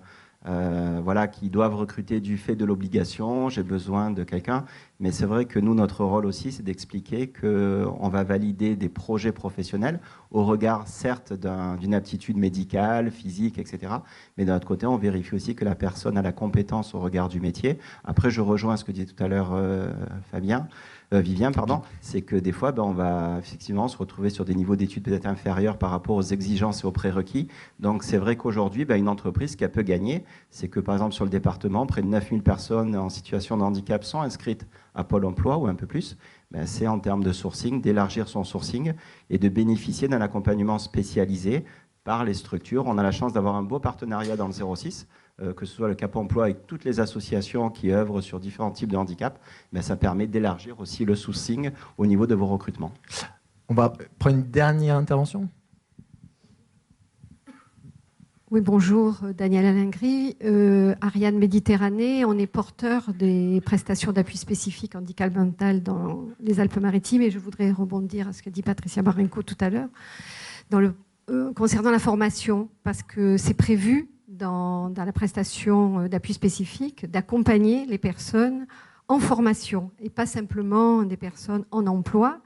qui doivent recruter du fait de l'obligation, j'ai besoin de quelqu'un. Mais c'est vrai que nous, notre rôle aussi, c'est d'expliquer qu'on va valider des projets professionnels au regard, certes, d'une aptitude médicale, physique, etc. Mais d'un autre côté, on vérifie aussi que la personne a la compétence au regard du métier. Après, je rejoins ce que disait tout à l'heure Fabien. Vivien, pardon, c'est que des fois, on va effectivement se retrouver sur des niveaux d'études peut-être inférieurs par rapport aux exigences et aux prérequis. Donc c'est vrai qu'aujourd'hui, une entreprise, ce qu'elle peut gagner, c'est que par exemple sur le département, près de 9000 personnes en situation de handicap sont inscrites à Pôle emploi ou un peu plus. C'est en termes de sourcing, d'élargir son sourcing et de bénéficier d'un accompagnement spécialisé par les structures. On a la chance d'avoir un beau partenariat dans le 06, que ce soit le Cap Emploi avec toutes les associations qui œuvrent sur différents types de handicap. Ça permet d'élargir aussi le sourcing au niveau de vos recrutements. On va prendre une dernière intervention. Oui, bonjour, Daniel Alingri, Ariane Méditerranée. On est porteur des prestations d'appui spécifique handicap mental dans les Alpes-Maritimes et je voudrais rebondir à ce qu'a dit Patricia Barenco tout à l'heure concernant la formation, parce que c'est prévu dans la prestation d'appui spécifique d'accompagner les personnes en formation et pas simplement des personnes en emploi.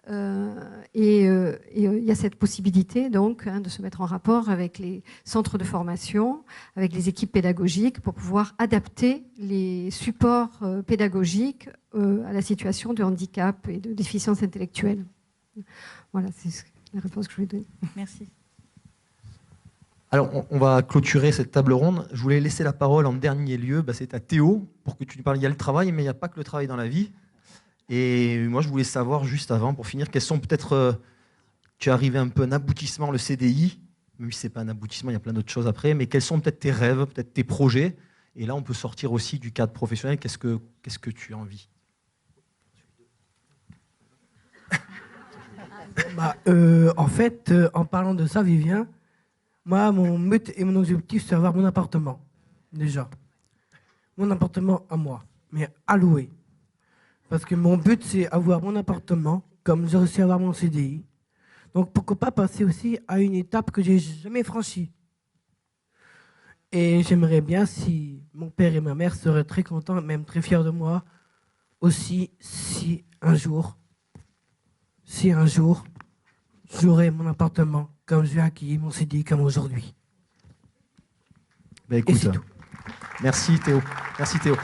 Il y a cette possibilité donc de se mettre en rapport avec les centres de formation, avec les équipes pédagogiques pour pouvoir adapter les supports pédagogiques à la situation de handicap et de déficience intellectuelle. Voilà, c'est la réponse que je voulais donner. Merci. Alors, on va clôturer cette table ronde. Je voulais laisser la parole en dernier lieu, c'est à Théo, pour que tu nous parles. Il y a le travail, mais il n'y a pas que le travail dans la vie. Et moi, je voulais savoir, juste avant, pour finir, quels sont peut-être... tu es arrivé un peu à un aboutissement, le CDI, même si ce n'est pas un aboutissement, il y a plein d'autres choses après, mais quels sont peut-être tes rêves, peut-être tes projets? Et là, on peut sortir aussi du cadre professionnel. Qu'est-ce que tu as envie? En fait, en parlant de ça, Vivien, moi, mon but et mon objectif, c'est avoir mon appartement, déjà. Mon appartement à moi, mais à louer. Parce que mon but, c'est avoir mon appartement, comme j'ai réussi à avoir mon CDI. Donc, pourquoi pas passer aussi à une étape que j'ai jamais franchie. Et j'aimerais bien si mon père et ma mère seraient très contents, même très fiers de moi, aussi si un jour, j'aurai mon appartement comme je vais acquérir mon CDI comme aujourd'hui. Écoute, merci Théo. Merci Théo.